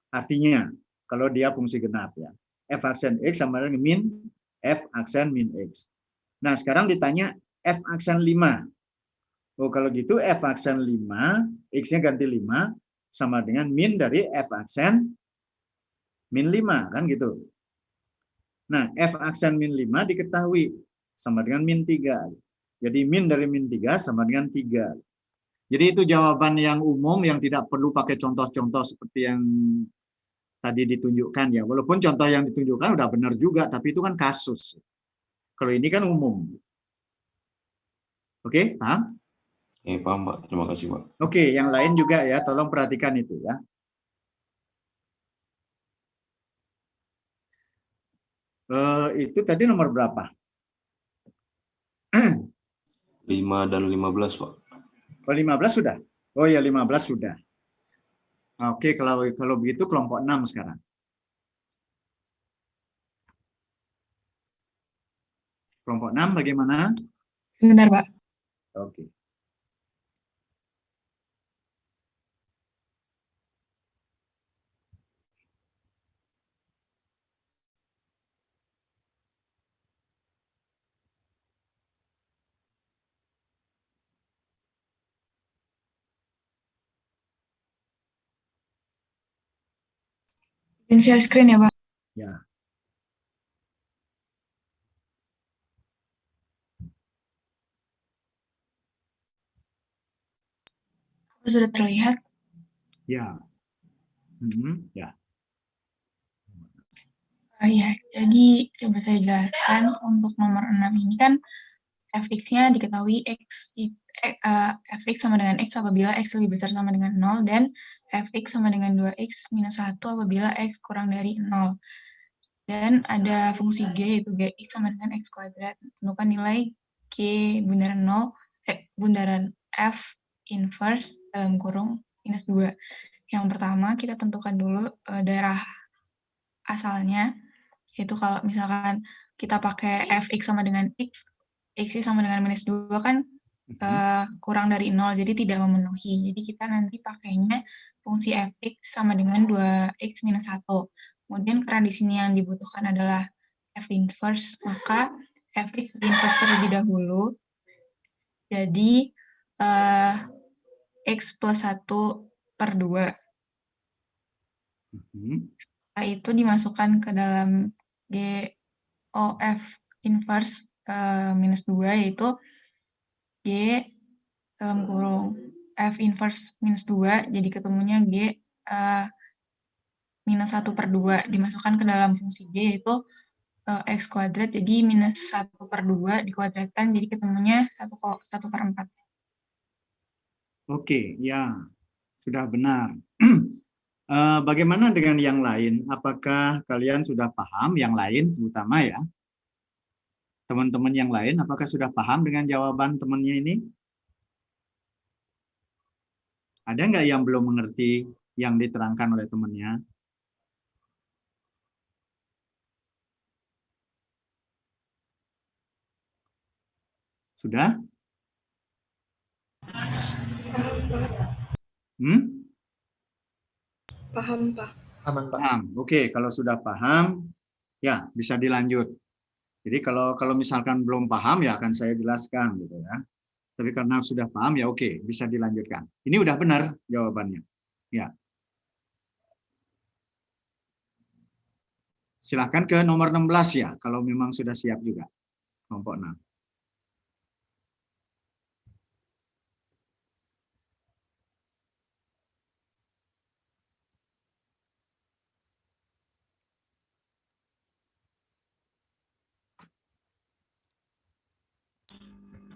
artinya kalau dia fungsi genap ya. F aksen X sama dengan min F aksen min X. Nah, sekarang ditanya F aksen 5. Oh, kalau gitu F aksen 5, X-nya ganti 5, sama dengan min dari F aksen min 5, kan gitu. Nah, F aksen min 5 diketahui, sama dengan min 3. Jadi min dari min 3 sama dengan 3. Jadi itu jawaban yang umum yang tidak perlu pakai contoh-contoh seperti yang tadi ditunjukkan ya. Walaupun contoh yang ditunjukkan udah benar juga, tapi itu kan kasus. Kalau ini kan umum. Oke, paham? Paham, Pak. Terima kasih, Pak. Oke, yang lain juga ya, tolong perhatikan itu ya. Itu tadi nomor berapa? 5 dan 15, Pak. Oh, 15 sudah? Oh ya, 15 sudah. Oke, kalau begitu kelompok 6 sekarang. Kelompok 6 bagaimana? Sebentar, Pak. Oke. Izin share screen ya, Pak. Ya. Apa sudah terlihat? Ya. Ya. Ya, jadi coba saya jelaskan untuk nomor 6 ini kan fx-nya diketahui fx sama dengan x apabila x lebih besar sama dengan 0 dan fx sama dengan 2x minus 1 apabila x kurang dari 0. Dan ada fungsi g yaitu gx sama dengan x kuadrat. Tentukan nilai g bundaran 0, bundaran f inverse dalam kurung minus 2. Yang pertama kita tentukan dulu daerah asalnya, yaitu kalau misalkan kita pakai fx sama dengan x sama dengan minus 2 kan kurang dari 0, jadi tidak memenuhi. Jadi kita nanti pakainya fungsi fx sama dengan 2x minus 1. Kemudian karena di sini yang dibutuhkan adalah f inverse, maka fx di inverse terlebih dahulu. Jadi x plus 1 per 2. Setelah itu dimasukkan ke dalam GOF inverse minus 2, yaitu G dalam kurung F inverse minus 2, jadi ketemunya G minus 1 per 2, dimasukkan ke dalam fungsi G, yaitu X kuadrat, jadi minus 1 per 2 dikuadratkan, jadi ketemunya 1 per 4. Oke, ya, sudah benar. Bagaimana dengan yang lain? Apakah kalian sudah paham yang lain, terutama ya? Teman-teman yang lain, apakah sudah paham dengan jawaban temannya ini? Ada nggak yang belum mengerti yang diterangkan oleh temannya? Sudah? Paham, Pak. Paham. Oke, kalau sudah paham, ya bisa dilanjut. Jadi kalau misalkan belum paham, ya akan saya jelaskan, gitu ya. Tapi karena sudah paham, ya oke, bisa dilanjutkan. Ini udah benar jawabannya. Ya. Silakan ke nomor 16 ya, kalau memang sudah siap juga. Kelompok 6.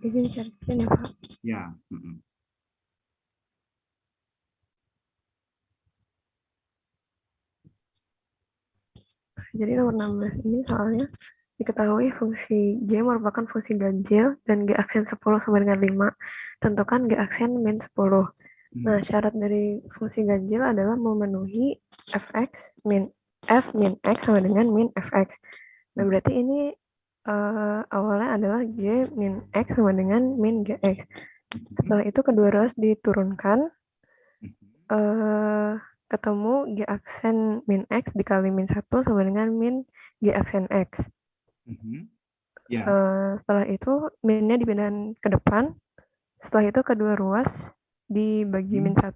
Izin share screen ya, Pak. Ya. Jadi nomor 16 ini soalnya diketahui fungsi G merupakan fungsi ganjil dan G aksen 10 sama dengan 5. Tentukan G aksen min 10. Nah, syarat dari fungsi ganjil adalah memenuhi fx min f min x sama dengan min fx. Nah, berarti ini awalnya adalah G min x sama dengan min gx. Setelah itu kedua ruas diturunkan, ketemu G aksen min X dikali min 1 sama dengan min G aksen X. Setelah itu minnya dipindahin ke depan. Setelah itu kedua ruas dibagi min 1.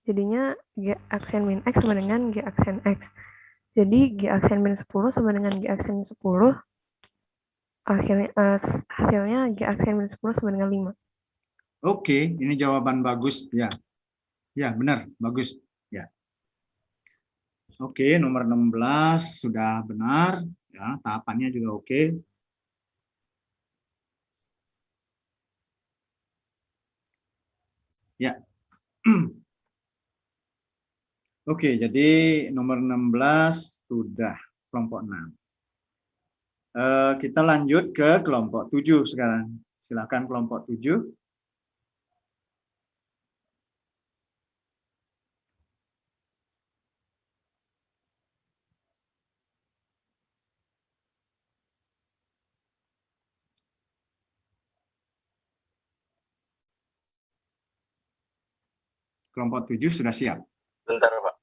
Jadinya G aksen min X sama dengan G aksen X. Jadi G aksen min 10 sama dengan G aksen 10. Hasilnya G aksen min 10 sama dengan 5. Oke, ini jawaban bagus. Ya, ya benar, bagus. Ya. Oke, nomor 16 sudah benar. Ya, tahapannya juga oke. Ya. Oke, jadi nomor 16 sudah kelompok 6. Kita lanjut ke kelompok 7 sekarang. Silakan kelompok 7. Kelompok 7 sudah siap. Bentar, Pak.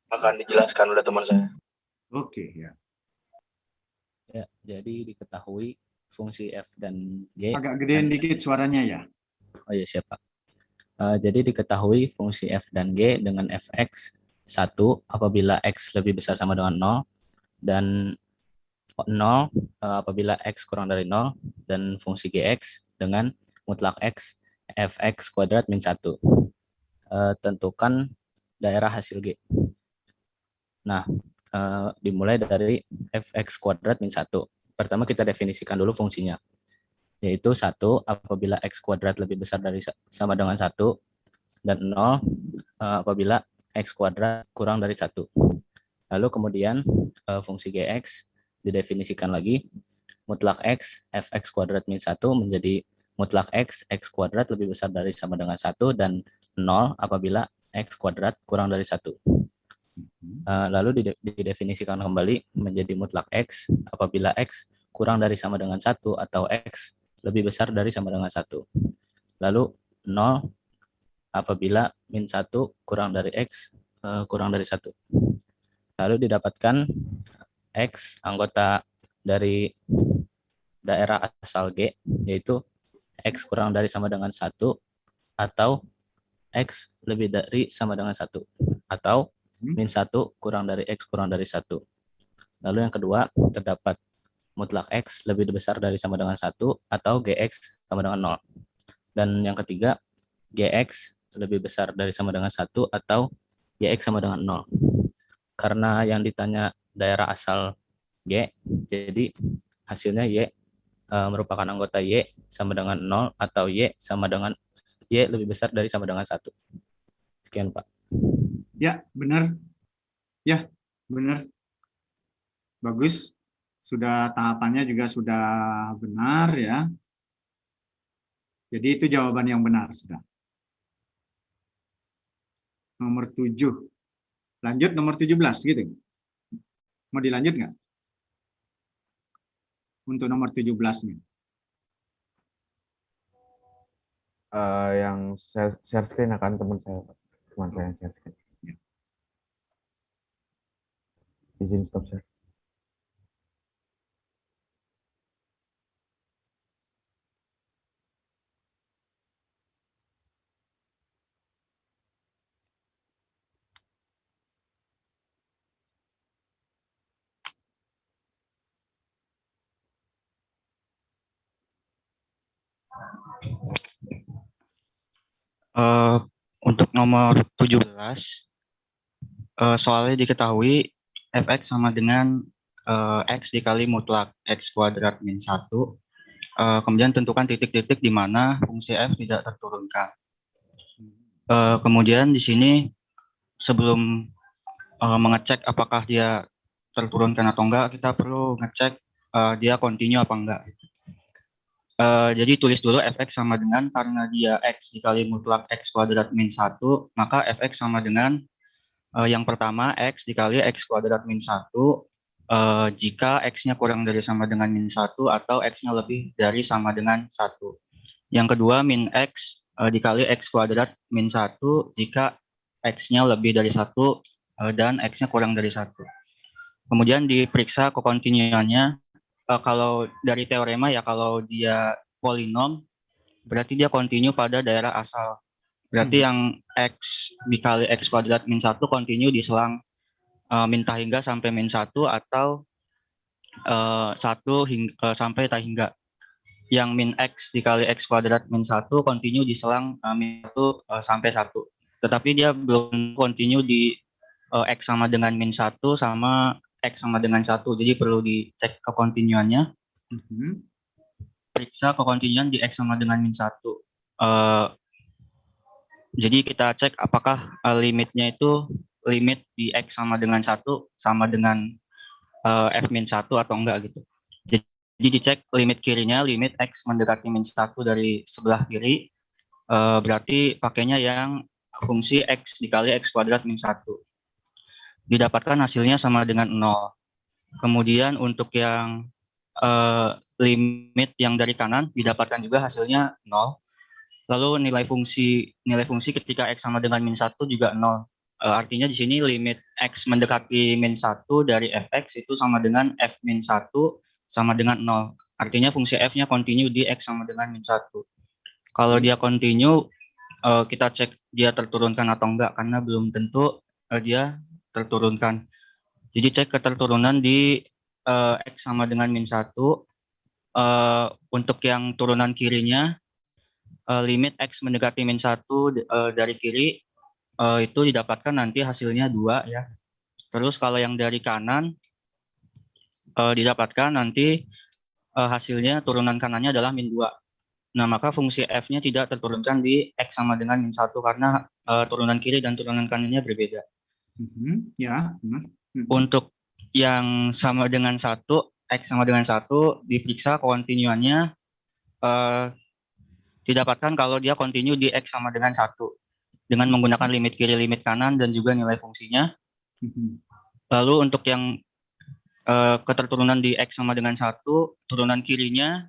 Akan dijelaskan oleh teman saya. Oke, ya. Ya, jadi diketahui fungsi f dan g. Agak gedein dikit suaranya ya. Oh iya, siap, Pak. Jadi diketahui fungsi f dan g dengan fx 1 apabila x lebih besar sama dengan 0 dan 0 apabila x kurang dari 0 dan fungsi gx dengan mutlak x fx kuadrat min 1. Tentukan daerah hasil g. Nah, dimulai dari fx kuadrat min 1. Pertama kita definisikan dulu fungsinya, yaitu 1 apabila x kuadrat lebih besar dari sama dengan 1 dan 0 apabila x kuadrat kurang dari 1. Lalu kemudian fungsi gx didefinisikan lagi, mutlak x fx kuadrat min 1 menjadi mutlak x kuadrat lebih besar dari sama dengan 1 dan 0 apabila x kuadrat kurang dari 1. Lalu didefinisikan kembali menjadi mutlak x apabila x kurang dari sama dengan 1 atau x lebih besar dari sama dengan 1. Lalu 0 apabila min 1 kurang dari x kurang dari 1. Lalu didapatkan x anggota dari daerah asal G, yaitu x kurang dari sama dengan 1 atau x lebih dari sama dengan 1 atau min 1 kurang dari x kurang dari 1. Lalu yang kedua, terdapat mutlak x lebih besar dari sama dengan 1 atau gx sama dengan 0. Dan yang ketiga, gx lebih besar dari sama dengan 1 atau gx sama dengan 0. Karena yang ditanya daerah asal G, jadi hasilnya Y merupakan anggota Y sama dengan 0 atau Y sama dengan Y lebih besar dari sama dengan 1. Sekian, Pak. Ya, benar. Ya, benar. Bagus. Sudah tahapannya juga sudah benar ya. Jadi itu jawaban yang benar sudah. Nomor 7. Lanjut nomor 17 gitu. Mau dilanjut nggak? Untuk nomor 17-nya. Yang share screen akan teman saya, Pak. Teman saya yang share screen. Izin stop share. Untuk nomor 17, soalnya diketahui fx sama dengan x dikali mutlak x kuadrat min 1. Kemudian tentukan titik-titik di mana fungsi f tidak terturunkan. Kemudian di sini sebelum mengecek apakah dia terturunkan atau enggak, kita perlu ngecek dia kontinu apa enggak. Jadi tulis dulu fx sama dengan, karena dia x dikali mutlak x kuadrat min 1, maka fx sama dengan yang pertama x dikali x kuadrat min 1 jika x-nya kurang dari sama dengan min 1 atau x-nya lebih dari sama dengan 1. Yang kedua min x dikali x kuadrat min 1 jika x-nya lebih dari 1 dan x-nya kurang dari 1. Kemudian diperiksa kekontinuannya. Kalau dari teorema ya, kalau dia polinom berarti dia kontinu pada daerah asal. Berarti yang x dikali x kuadrat min 1 kontinu di selang min ta hingga sampai min 1 atau 1 sampai ta hingga. Yang min x dikali x kuadrat min 1 kontinu di selang min 1 sampai 1. Tetapi dia belum kontinu di x sama dengan min 1 sama x sama dengan 1. Jadi perlu dicek kekontinuannya. Periksa kekontinuan di x sama dengan min 1. Jadi kita cek apakah limitnya itu limit di x sama dengan 1 sama dengan f min 1 atau enggak gitu. Jadi dicek limit kirinya, limit x mendekati min 1 dari sebelah kiri, berarti pakainya yang fungsi x dikali x kuadrat min 1. Didapatkan hasilnya sama dengan 0. Kemudian untuk yang limit yang dari kanan didapatkan juga hasilnya 0. Lalu nilai fungsi ketika x sama dengan min 1 juga 0. Artinya di sini limit x mendekati min 1 dari fx itu sama dengan f min 1 sama dengan 0. Artinya fungsi f-nya kontinu di x sama dengan min 1. Kalau dia kontinu, kita cek dia terturunkan atau enggak, karena belum tentu dia terturunkan. Jadi cek keterturunan di x sama dengan min 1. Untuk yang turunan kirinya, limit x mendekati min 1 dari kiri, itu didapatkan nanti hasilnya 2 ya. Terus kalau yang dari kanan, didapatkan nanti hasilnya turunan kanannya adalah min 2. Nah, maka fungsi f-nya tidak terturunkan di x sama dengan min 1 karena turunan kiri dan turunan kanannya berbeda. Ya, benar. Untuk yang sama dengan 1, x sama dengan 1, diperiksa kontinuannya didapatkan kalau dia kontinu di x sama dengan 1 dengan menggunakan limit kiri, limit kanan, dan juga nilai fungsinya. Lalu untuk yang keterturunan di x sama dengan 1, turunan kirinya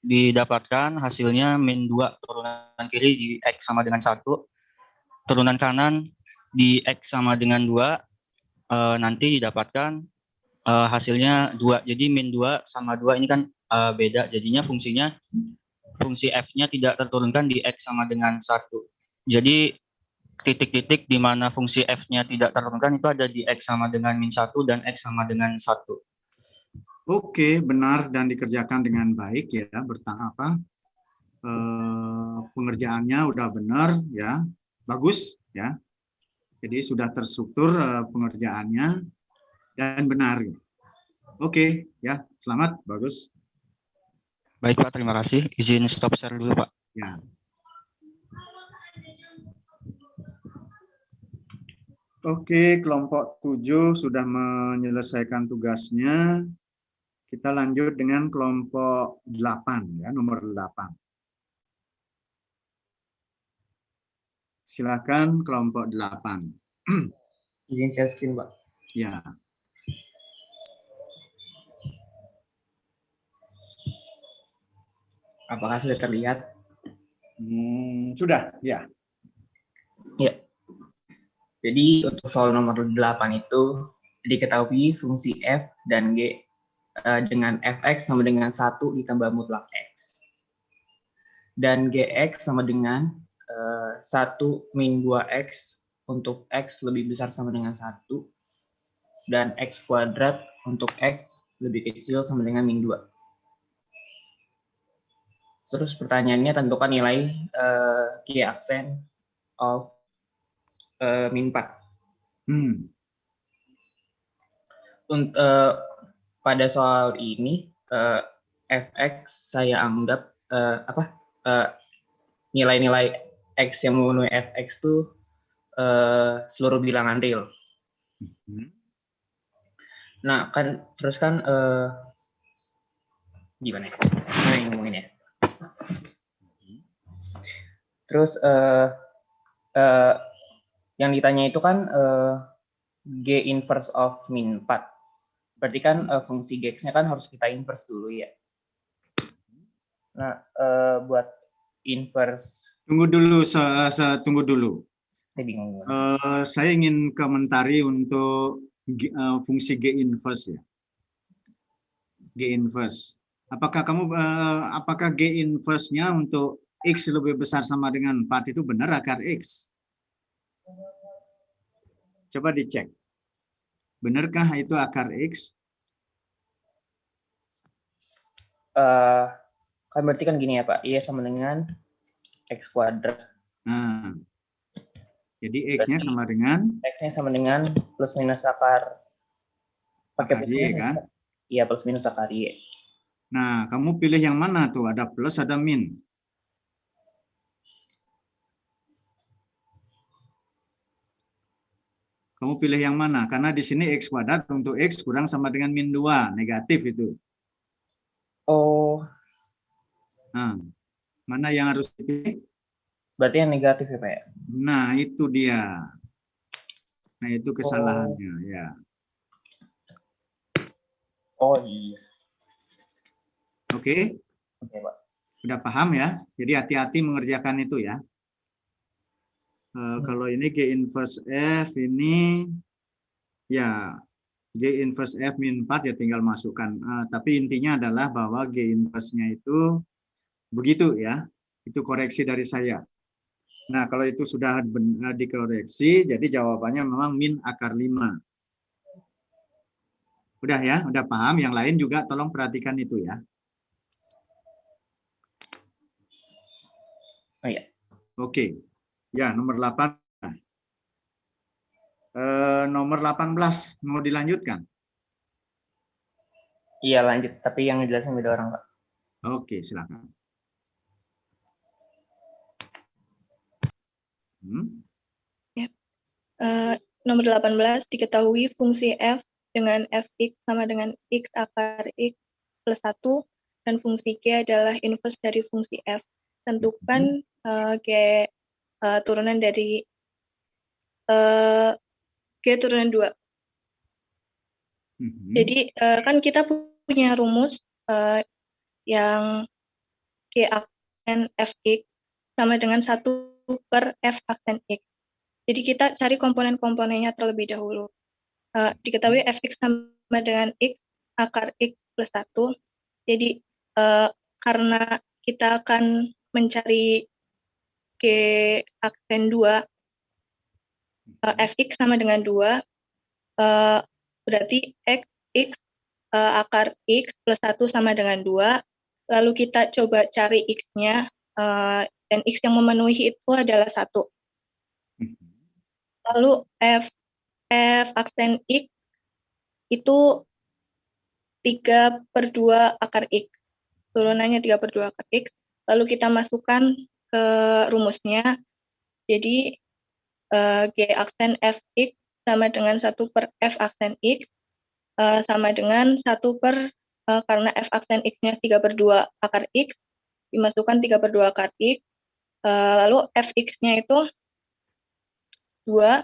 didapatkan hasilnya min 2 turunan kiri di x sama dengan 1. Turunan kanan di x sama dengan 2 nanti didapatkan hasilnya 2. Jadi min 2 sama 2 ini kan beda. Jadinya fungsi f-nya tidak terturunkan di x sama dengan 1. Jadi titik-titik di mana fungsi f-nya tidak terturunkan itu ada di x sama dengan min 1 dan x sama dengan 1. Oke, benar dan dikerjakan dengan baik ya, pengerjaannya udah benar ya, bagus ya. Jadi sudah terstruktur pengerjaannya dan benar. Oke ya, selamat, bagus. Baik Pak, terima kasih. Izin stop share dulu Pak. Ya. Oke, kelompok 7 sudah menyelesaikan tugasnya. Kita lanjut dengan kelompok 8 ya, nomor 8. Silakan kelompok 8. Izin share screen, Pak. Ya. Apakah sudah terlihat? Sudah, ya. Ya. Jadi untuk soal nomor 8 itu diketahui fungsi f dan g dengan fx sama dengan 1 ditambah mutlak x. Dan gx sama dengan 1 min 2x untuk x lebih besar sama dengan 1. Dan x kuadrat untuk x lebih kecil sama dengan min 2. Terus pertanyaannya tentukan nilai Q aksen of min 4. Pada soal ini fx saya anggap nilai-nilai x yang memenuhi fx itu seluruh bilangan real. Nah kan terus kan gimana? Nah, ngomongin ya. Terus yang ditanya itu kan G inverse of min 4. Berarti kan fungsi Gx-nya kan harus kita inverse dulu ya. Nah, buat inverse. Tunggu dulu, tunggu dulu. Saya bingung. Saya ingin komentari untuk fungsi G inverse ya. G inverse. Apakah G inverse-nya untuk X lebih besar sama dengan 4 itu benar akar X? Coba dicek. Benarkah itu akar X? Kan berarti kan gini ya Pak, Y sama dengan X kuadrat. Nah, jadi X-nya sama dengan? X-nya sama dengan plus minus akar. Pakai plus Y minus kan? Iya, plus minus akar Y. Nah, kamu pilih yang mana tuh? Ada plus, ada min. Kamu pilih yang mana? Karena di sini X kuadrat untuk X kurang sama dengan min 2. Negatif itu. Oh. Nah, mana yang harus dipilih? Berarti yang negatif ya Pak ya? Nah, itu dia. Nah, itu kesalahannya. Ya. Oh iya. Oke? Oke Pak. Sudah paham ya? Jadi hati-hati mengerjakan itu ya. Kalau ini G inverse F ini ya G inverse F min 4 ya tinggal masukkan. Tapi intinya adalah bahwa G inverse-nya itu begitu ya. Itu koreksi dari saya. Nah, kalau itu sudah dikoreksi, jadi jawabannya memang min akar 5. Udah ya, udah paham. Yang lain juga tolong perhatikan itu ya. Oh iya. Oke. Ya, nomor 8. Nomor 18 mau dilanjutkan? Iya lanjut, tapi yang ngejelasin beda orang Pak. Oke, silakan. Ya. Nomor 18 diketahui fungsi f dengan fx sama dengan x akar x plus 1 dan fungsi g adalah inverse dari fungsi f. Tentukan g turunan dari g turunan 2. Jadi kan kita punya rumus yang g aksen fx sama dengan 1 per f aksen x. Jadi kita cari komponen-komponennya terlebih dahulu. Diketahui fx sama dengan x akar x plus 1. Jadi karena kita akan mencari g aksen 2, fx sama dengan 2, berarti x akar x plus 1 sama dengan 2. Lalu kita coba cari x-nya, dan x yang memenuhi itu adalah 1. Lalu f aksen x itu 3/2 akar x. Turunannya 3/2 akar x. Lalu kita masukkan ke rumusnya. Jadi g aksen fx sama dengan 1 per f aksen x sama dengan 1 per karena f aksen x-nya 3/2 akar x, dimasukkan 3/2 akar x. Lalu fx-nya itu 2.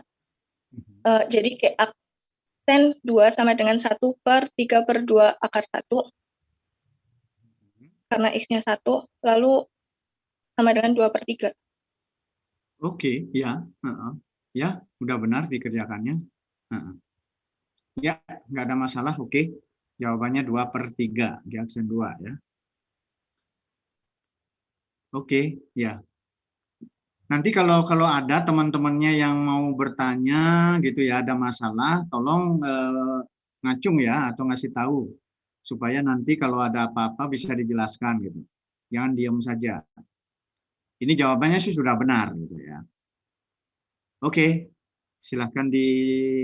Jadi g aksen 2 sama dengan 1 per 3/2 akar 1. Karena x-nya 1, lalu sama dengan 2/3. Oke, ya. Ya, udah benar dikerjakannya. Ya, nggak ada masalah. Oke. Jawabannya 2/3, G aksen 2 ya. Oke, ya. Nanti kalau ada teman-temannya yang mau bertanya gitu ya, ada masalah, tolong ngacung ya atau ngasih tahu supaya nanti kalau ada apa-apa bisa dijelaskan gitu. Jangan diam saja. Ini jawabannya sih sudah benar gitu ya. Oke, silahkan di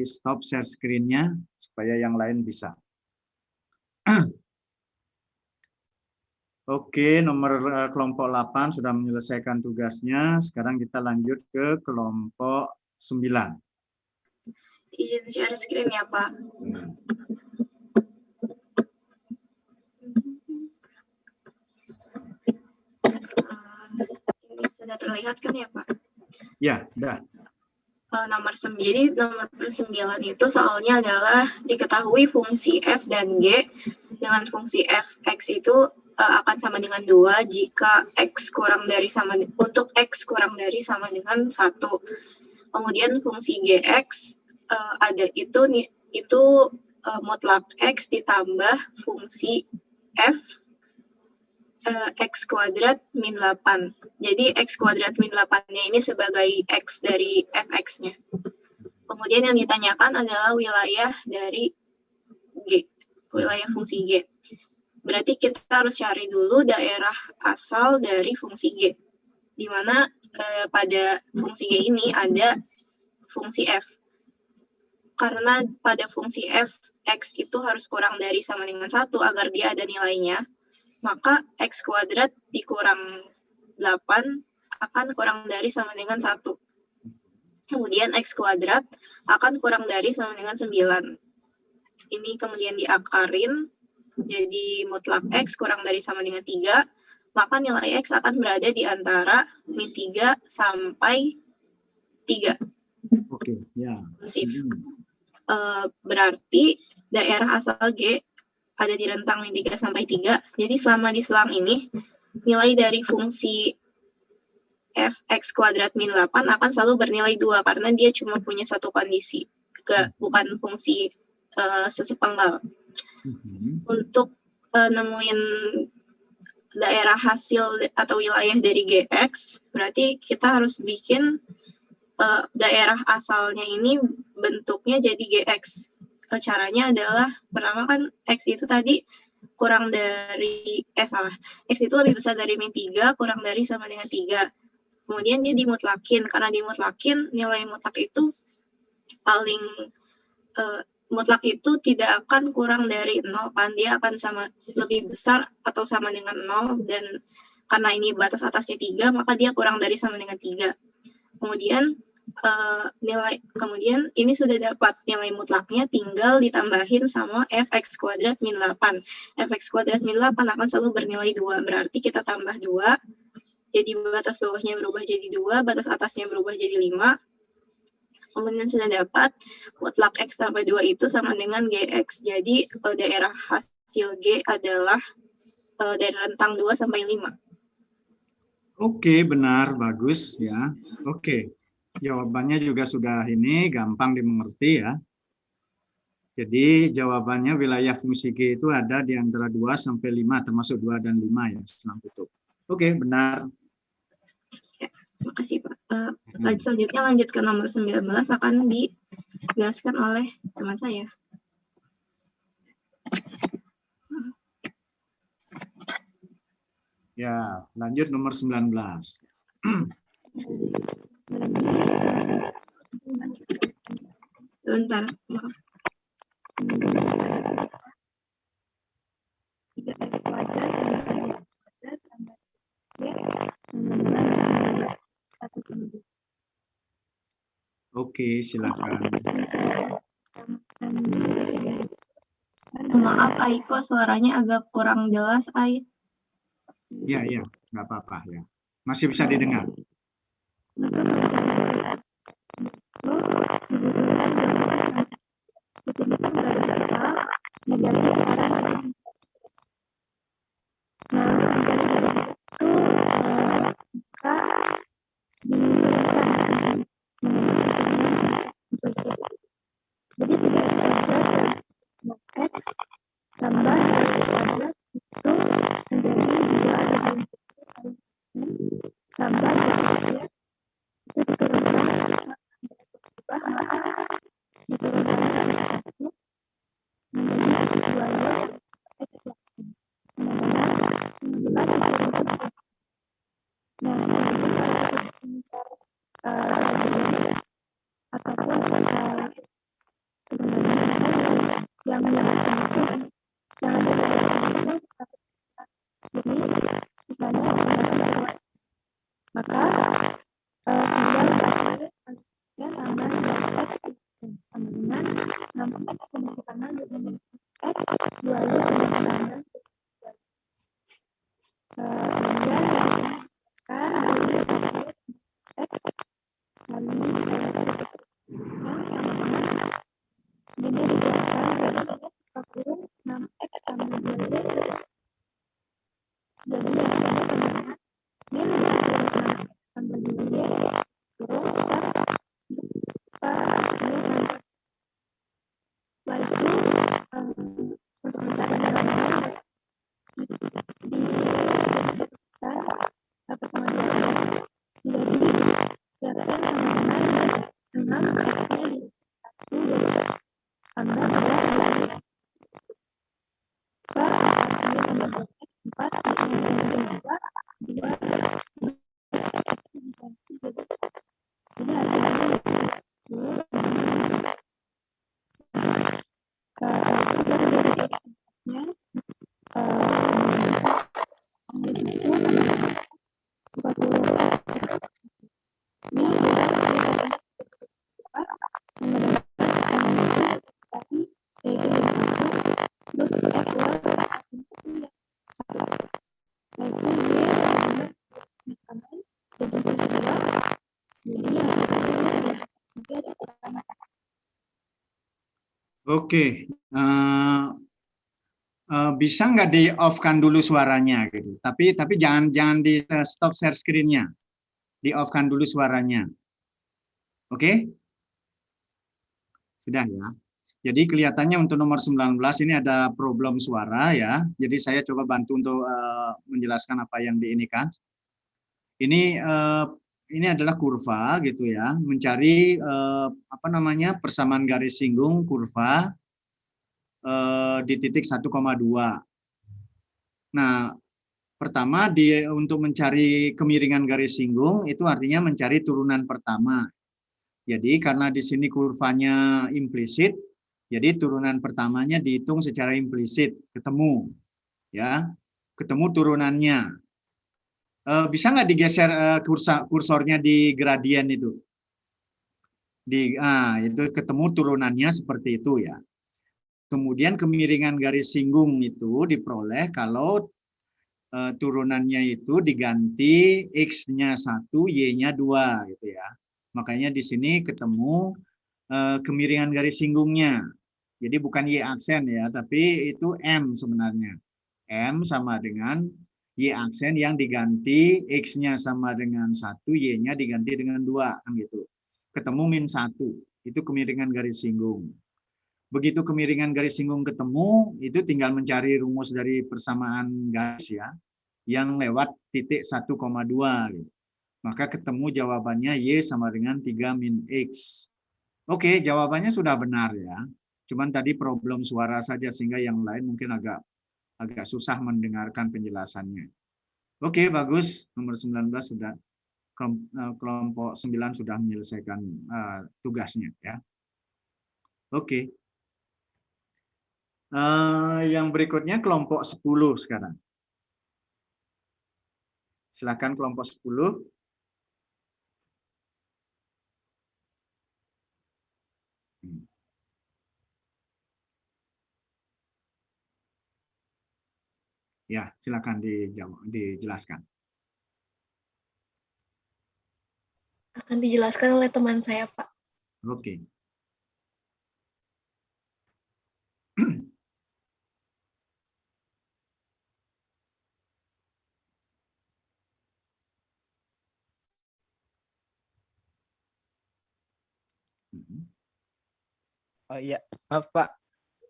stop share screen-nya supaya yang lain bisa. Oke, nomor kelompok 8 sudah menyelesaikan tugasnya. Sekarang kita lanjut ke kelompok 9. Izin share screen ya, Pak. Udah terlihat kan ya Pak? Ya, udah. Nomor 9 itu soalnya adalah diketahui fungsi f dan g dengan fungsi fx itu akan sama dengan 2 jika x kurang dari sama untuk x kurang dari sama dengan 1. Kemudian fungsi gx ada itu mutlak x ditambah fungsi f x kuadrat min 8. Jadi x kuadrat min 8-nya ini sebagai x dari fx-nya. Kemudian yang ditanyakan adalah wilayah dari g, wilayah fungsi g. Berarti kita harus cari dulu daerah asal dari fungsi g, di mana pada fungsi g ini ada fungsi f. Karena pada fungsi f, x itu harus kurang dari sama dengan 1 agar dia ada nilainya, maka x kuadrat dikurang 8 akan kurang dari sama dengan 1. Kemudian x kuadrat akan kurang dari sama dengan 9. Ini kemudian diakarin, jadi mutlak x kurang dari sama dengan 3, maka nilai x akan berada di antara min 3 sampai 3. Oke, ya. Berarti daerah asal G ada di rentang min 3 sampai 3. Jadi selama di selang ini, nilai dari fungsi fx kuadrat min 8 akan selalu bernilai 2 karena dia cuma punya satu kondisi, bukan fungsi sesepenggal. Untuk nemuin daerah hasil atau wilayah dari gx, berarti kita harus bikin daerah asalnya ini bentuknya jadi gx. Caranya adalah pertama kan x itu tadi kurang dari x itu lebih besar dari min 3 kurang dari sama dengan 3. Kemudian dia dimutlakin, karena dimutlakin nilai mutlak itu paling mutlak itu tidak akan kurang dari 0 kan, dia akan sama lebih besar atau sama dengan 0, dan karena ini batas atasnya 3 maka dia kurang dari sama dengan 3. Kemudian ini sudah dapat nilai mutlaknya, tinggal ditambahin sama fx kuadrat min 8. Fx kuadrat min 8 akan selalu bernilai 2, berarti kita tambah 2, jadi batas bawahnya berubah jadi 2, batas atasnya berubah jadi 5. Kemudian sudah dapat mutlak x sampai 2 itu sama dengan gx, jadi daerah hasil g adalah dari rentang 2 sampai 5. Oke, benar, bagus ya. Oke. Jawabannya juga sudah ini gampang dimengerti ya. Jadi jawabannya wilayah fungsi G itu ada di antara 2 sampai 5, termasuk 2 dan 5 ya, selang tutup. Oke, benar. Ya, makasih Pak. Selanjutnya lanjut ke nomor 19 akan dijelaskan oleh teman saya. Ya, lanjut nomor 19. Sebentar, maaf. Oke, silakan. Maaf Aiko, suaranya agak kurang jelas, Ai. Ya, nggak apa-apa ya. Masih bisa didengar. Maka Oke, bisa nggak di off-kan dulu suaranya gitu. Tapi jangan di stop share screen-nya. Di off-kan dulu suaranya. Oke? Sudah ya. Jadi kelihatannya untuk nomor 19 ini ada problem suara ya. Jadi saya coba bantu untuk menjelaskan apa yang diinikan. Ini adalah kurva gitu ya, mencari persamaan garis singgung kurva di titik 1,2. Nah, pertama untuk mencari kemiringan garis singgung itu artinya mencari turunan pertama. Jadi karena di sini kurvanya implisit, jadi turunan pertamanya dihitung secara implisit, ketemu turunannya. Bisa nggak digeser kursornya di gradien itu? Itu ketemu turunannya seperti itu ya. Kemudian kemiringan garis singgung itu diperoleh kalau turunannya itu diganti X-nya 1, Y-nya 2 gitu ya. Makanya di sini ketemu kemiringan garis singgungnya. Jadi bukan Y aksen ya, tapi itu M sebenarnya. M sama dengan Y aksen yang diganti X-nya sama dengan 1, Y-nya diganti dengan 2 kan gitu. Ketemu min 1, itu kemiringan garis singgung. Begitu kemiringan garis singgung ketemu, itu tinggal mencari rumus dari persamaan garis ya, yang lewat titik 1,2 gitu. Maka ketemu jawabannya Y sama dengan 3 min X. Oke, jawabannya sudah benar ya. Cuman tadi problem suara saja sehingga yang lain mungkin agak susah mendengarkan penjelasannya. Oke, bagus. Nomor 19 sudah, kelompok 9 sudah menyelesaikan tugasnya ya. Oke. Yang berikutnya kelompok 10 sekarang. Silakan kelompok 10. Ya, silakan dijelaskan. Akan dijelaskan oleh teman saya, Pak. Oke. Oh iya, maaf Pak.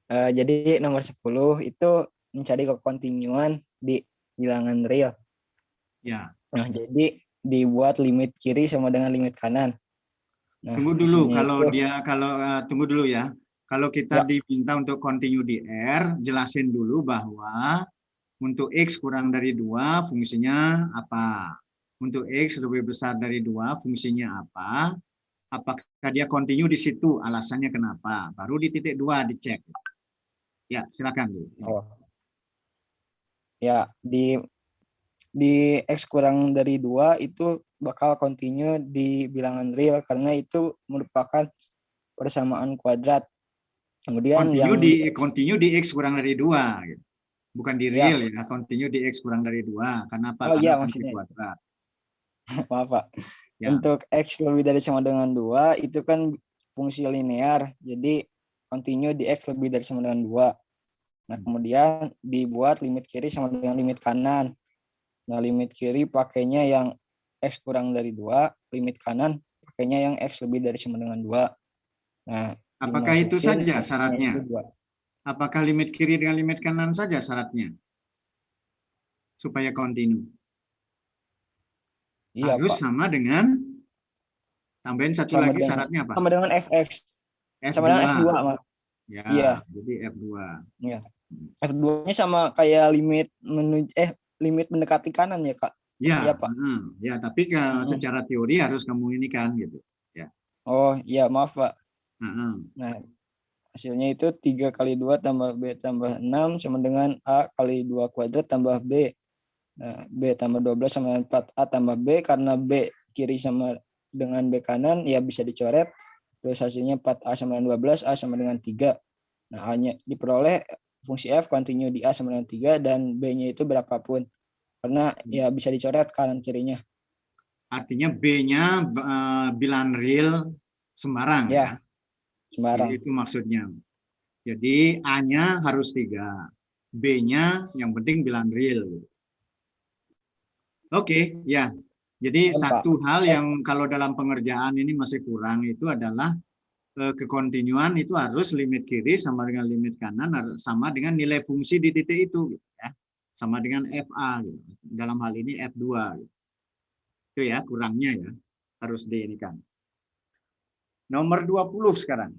Jadi nomor 10 itu mencari kekontinuan di bilangan real. Ya. Nah, jadi dibuat limit kiri sama dengan limit kanan. Nah, tunggu dulu tunggu dulu ya. Kalau kita diminta untuk continue di R, jelasin dulu bahwa untuk X kurang dari 2 fungsinya apa? Untuk X lebih besar dari 2 fungsinya apa? Apakah dia continue di situ? Alasannya kenapa? Baru di titik 2 dicek. Ya, silakan. Oh. Ya, di X kurang dari 2 itu bakal continue di bilangan real karena itu merupakan persamaan kuadrat. Kemudian continue di X kurang dari 2 gitu. Bukan di real ya, continue di X kurang dari 2. Kenapa? Oh karena maksudnya kuadrat. Maaf Pak. Ya. Untuk X lebih dari sama dengan 2 itu kan fungsi linear. Jadi continue di X lebih dari sama dengan 2. Nah, kemudian dibuat limit kiri sama dengan limit kanan. Nah, limit kiri pakainya yang X kurang dari 2, limit kanan pakainya yang X lebih dari sama dengan 2. Nah, apakah itu saja syaratnya? Apakah limit kiri dengan limit kanan saja syaratnya? Supaya continue. Iya, harus Pak. Sama dengan tambahin satu sama lagi dengan, syaratnya apa? Sama dengan Fx. F2. Sama dengan F2, Pak. Ya, iya. Jadi F2. Iya. F2-nya sama kayak limit mendekati kanan ya, Kak. Ya, Iya, Pak. Ya, tapi secara teori harus kamu ini kan gitu. Ya. Oh, iya, maaf, Pak. Heeh. Nah, hasilnya itu 3 kali 2 tambah B tambah 6 sama dengan A kali 2 kuadrat tambah B. Nah, B tambah 12 sama dengan 4A tambah B. Karena B kiri sama dengan B kanan, ya bisa dicoret. Terus hasilnya 4A sama dengan 12, A sama dengan 3. Nah, A-nya diperoleh fungsi F kontinu di A sama dengan 3 dan B-nya itu berapapun. Karena ya bisa dicoret kanan kirinya. Artinya B-nya bilangan real sembarang ya. Sembarang. Jadi itu maksudnya. Jadi A-nya harus 3. B-nya yang penting bilangan real. Oke, ya. Jadi satu hal yang kalau dalam pengerjaan ini masih kurang itu adalah kekontinuan itu harus limit kiri sama dengan limit kanan sama dengan nilai fungsi di titik itu gitu ya. Sama dengan FA gitu. Dalam hal ini F2 gitu. Itu ya kurangnya ya. Harus diinikan. Nomor 20 sekarang.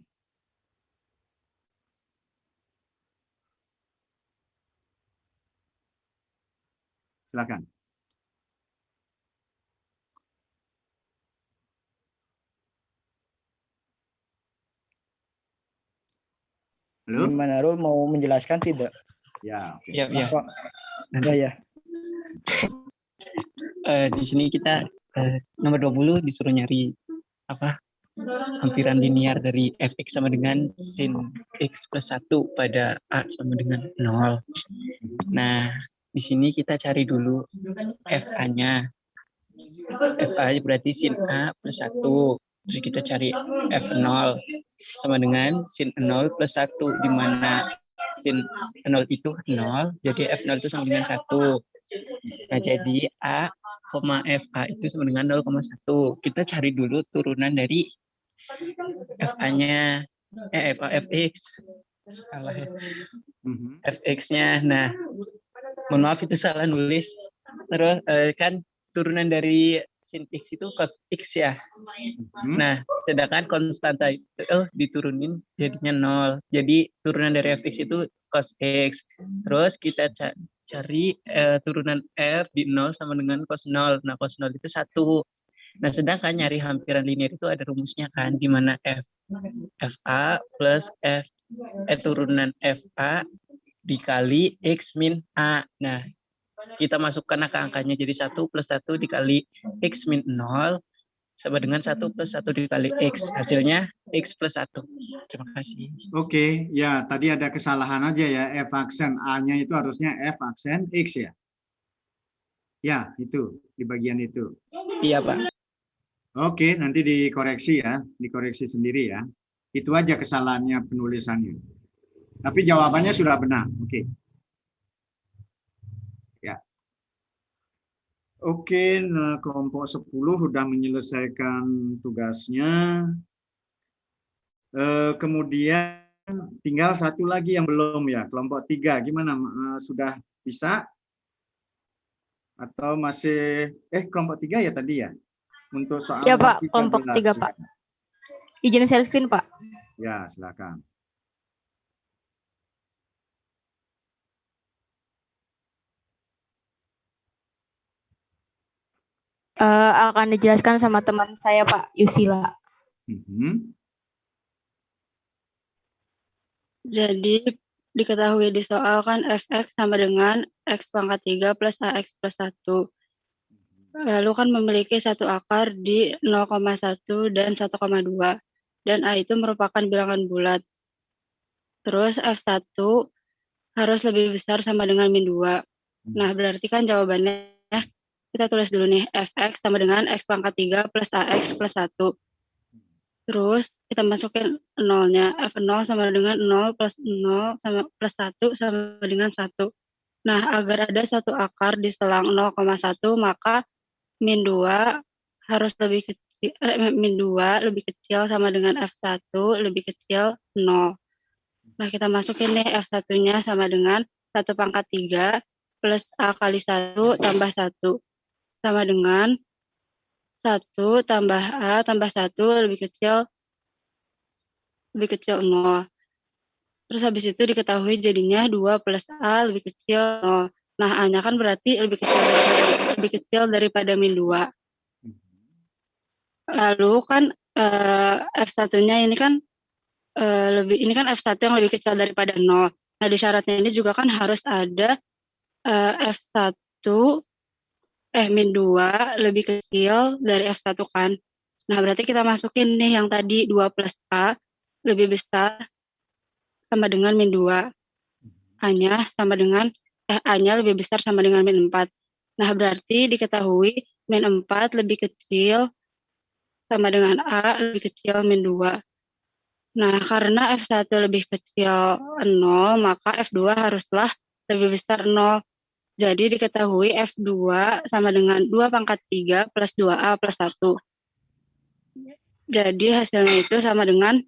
Silakan. Halo? Gimana, Rul, mau menjelaskan tidak? Ya, oke. Ya, ya. Ya. Di sini kita nomor 20 disuruh nyari apa? Hampiran linear dari fx sama dengan sin x plus 1 pada a sama dengan 0. Nah, di sini kita cari dulu fa-nya. Fa berarti sin a plus 1. Terus kita cari f0 sama dengan sin 0 plus 1, di mana sin 0 itu 0, jadi f0 itu sama dengan 1. Nah, jadi a, fa itu sama dengan 0,1. Kita cari dulu turunan dari fa-nya, fx. Salah ya. Fx-nya. Nah, mohon maaf itu salah nulis. Terus kan turunan dari sin x itu cos x ya. Nah, sedangkan konstanta itu diturunin jadinya 0. Jadi turunan dari fx itu cos x. Terus kita cari turunan f di 0 sama dengan cos 0. Nah, cos 0 itu 1. Nah, sedangkan nyari hampiran linear itu ada rumusnya kan, di mana fa plus turunan fa dikali x min a. Nah, kita masukkan angka-angkanya jadi 1 plus 1 dikali x min 0 sama dengan 1 plus 1 dikali x. Hasilnya x plus 1. Terima kasih. Oke, ya tadi ada kesalahan aja ya. F aksen A-nya itu harusnya F aksen X ya. Ya, itu di bagian itu. Iya, Pak. Oke, nanti dikoreksi ya. Dikoreksi sendiri ya. Itu aja kesalahannya penulisannya. Tapi jawabannya sudah benar. Oke. Ya. Oke, nah, kelompok 10 sudah menyelesaikan tugasnya. Kemudian tinggal satu lagi yang belum ya, kelompok 3. Gimana? Sudah bisa? Atau masih kelompok 3 ya tadi ya? Untuk soal ya Pak, kelompok 3 Pak. Izin share screen Pak. Ya, silakan. Akan dijelaskan sama teman saya Pak, Yusila. Jadi diketahui di soal kan fx sama dengan x pangkat 3 plus ax plus 1. Lalu kan memiliki satu akar di 0,1 dan 1,2. Dan a itu merupakan bilangan bulat. Terus f1 harus lebih besar sama dengan min 2. Nah, berarti kan jawabannya kita tulis dulu nih, fx sama dengan x pangkat 3 plus ax plus 1. Terus kita masukin 0-nya. F0 sama dengan 0 plus 0 sama plus 1 sama dengan 1. Nah, agar ada satu akar di selang 0,1, maka min 2 harus lebih kecil, min 2 lebih kecil sama dengan F1 lebih kecil 0. Nah, kita masukin nih F1-nya sama dengan 1 pangkat 3 plus A kali 1 tambah 1 sama dengan 1 tambah A tambah 1 lebih kecil 0. Terus habis itu diketahui jadinya 2 plus A lebih kecil 0. Nah, A-nya kan berarti lebih kecil dari lebih kecil daripada min 2. Lalu kan F1-nya ini kan ini kan F1 yang lebih kecil daripada 0. Nah, di syaratnya ini juga kan harus ada F1 min 2 lebih kecil dari F1 kan. Nah, berarti kita masukin nih yang tadi 2 plus A lebih besar sama dengan min 2. A-nya sama dengan A-nya lebih besar sama dengan min 4. Nah, berarti diketahui min 4 lebih kecil sama dengan A lebih kecil min 2. Nah, karena F1 lebih kecil 0, maka F2 haruslah lebih besar 0. Jadi diketahui F2 sama dengan 2 pangkat 3 plus 2A plus 1. Jadi hasilnya itu sama dengan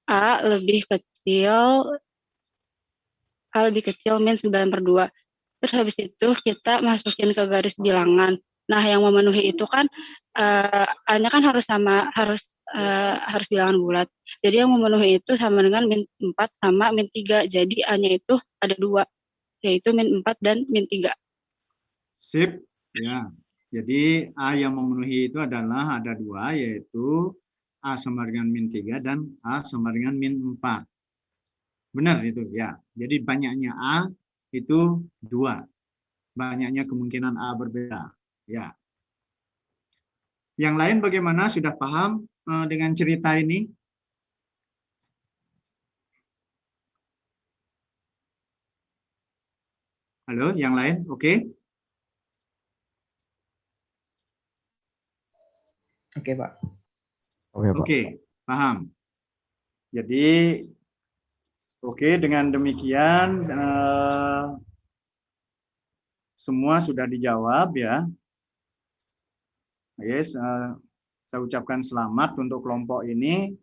A lebih kecil min 9/2. Terus habis itu kita masukin ke garis bilangan. Nah, yang memenuhi itu kan A-nya kan harus bilangan bulat. Jadi yang memenuhi itu sama dengan min 4 sama min 3. Jadi A-nya itu ada 2, yaitu min 4 dan min 3. Sip, ya. Jadi A yang memenuhi itu adalah ada 2, yaitu A sama dengan min 3 dan A sama dengan min 4. Benar itu, ya. Jadi banyaknya A itu 2. Banyaknya kemungkinan A berbeda. Ya. Yang lain bagaimana? Sudah paham dengan cerita ini? Halo, yang lain? Oke? Oke, Pak. Oke, paham. Jadi, oke, dengan demikian semua sudah dijawab ya. Yes, saya ucapkan selamat untuk kelompok ini.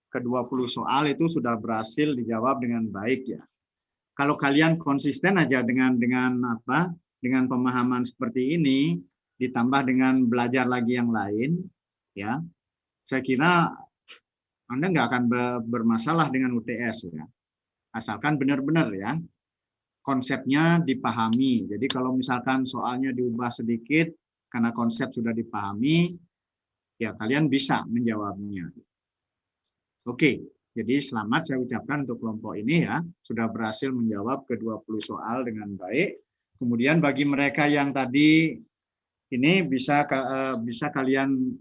Ke-20 soal itu sudah berhasil dijawab dengan baik ya. Kalau kalian konsisten aja dengan pemahaman seperti ini, ditambah dengan belajar lagi yang lain, ya, saya kira Anda nggak akan bermasalah dengan UTS ya. Asalkan benar-benar ya konsepnya dipahami. Jadi kalau misalkan soalnya diubah sedikit karena konsep sudah dipahami, ya kalian bisa menjawabnya. Oke, jadi selamat saya ucapkan untuk kelompok ini ya, sudah berhasil menjawab ke-20 soal dengan baik. Kemudian bagi mereka yang tadi ini bisa kalian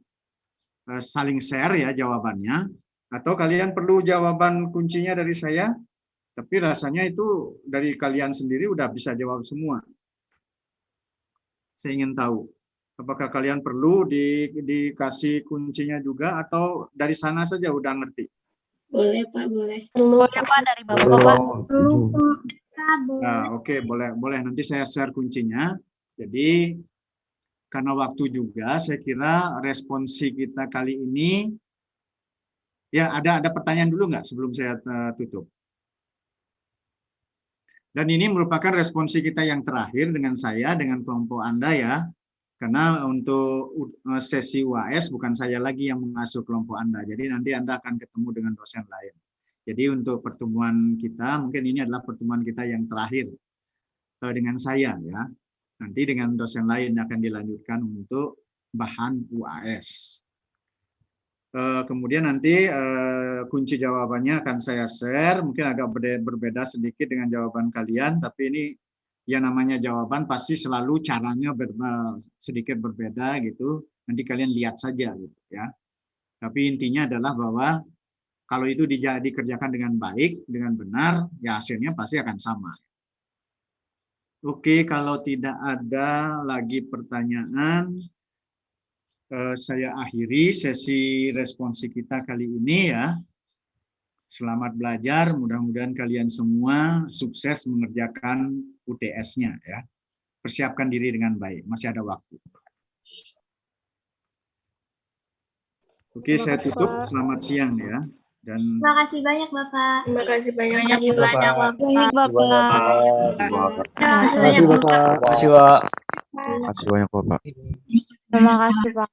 saling share ya jawabannya, atau kalian perlu jawaban kuncinya dari saya, tapi rasanya itu dari kalian sendiri udah bisa jawab semua. Saya ingin tahu, apakah kalian perlu dikasih kuncinya juga, atau dari sana saja udah ngerti? Boleh, Pak, boleh. Boleh, Pak, dari Bapak. Nah, oke, boleh. Nanti saya share kuncinya. Jadi, karena waktu juga, saya kira responsi kita kali ini, ya ada pertanyaan dulu nggak sebelum saya tutup? Dan ini merupakan responsi kita yang terakhir dengan saya, dengan kelompok Anda ya. Karena untuk sesi UAS bukan saya lagi yang mengasuh kelompok Anda. Jadi nanti Anda akan ketemu dengan dosen lain. Jadi untuk pertemuan kita, mungkin ini adalah pertemuan kita yang terakhir dengan saya ya. Nanti dengan dosen lain akan dilanjutkan untuk bahan UAS. Kemudian nanti kunci jawabannya akan saya share, mungkin agak berbeda sedikit dengan jawaban kalian, tapi ini ya namanya jawaban pasti selalu caranya sedikit berbeda gitu. Nanti kalian lihat saja gitu ya. Tapi intinya adalah bahwa kalau itu dikerjakan dengan baik, dengan benar, ya hasilnya pasti akan sama. Oke, kalau tidak ada lagi pertanyaan, saya akhiri sesi responsi kita kali ini ya. Selamat belajar, mudah-mudahan kalian semua sukses mengerjakan UTS-nya ya. Persiapkan diri dengan baik, masih ada waktu. Oke, saya tutup. Selamat siang ya. Dan terima kasih banyak Bapak. Terima kasih banyak. Terima kasih banyak Bapak. Bapak. Terima kasih banyak Bapak. Terima kasih, Pak. Terima kasih banyak, Bapak. Terima kasih, Pak.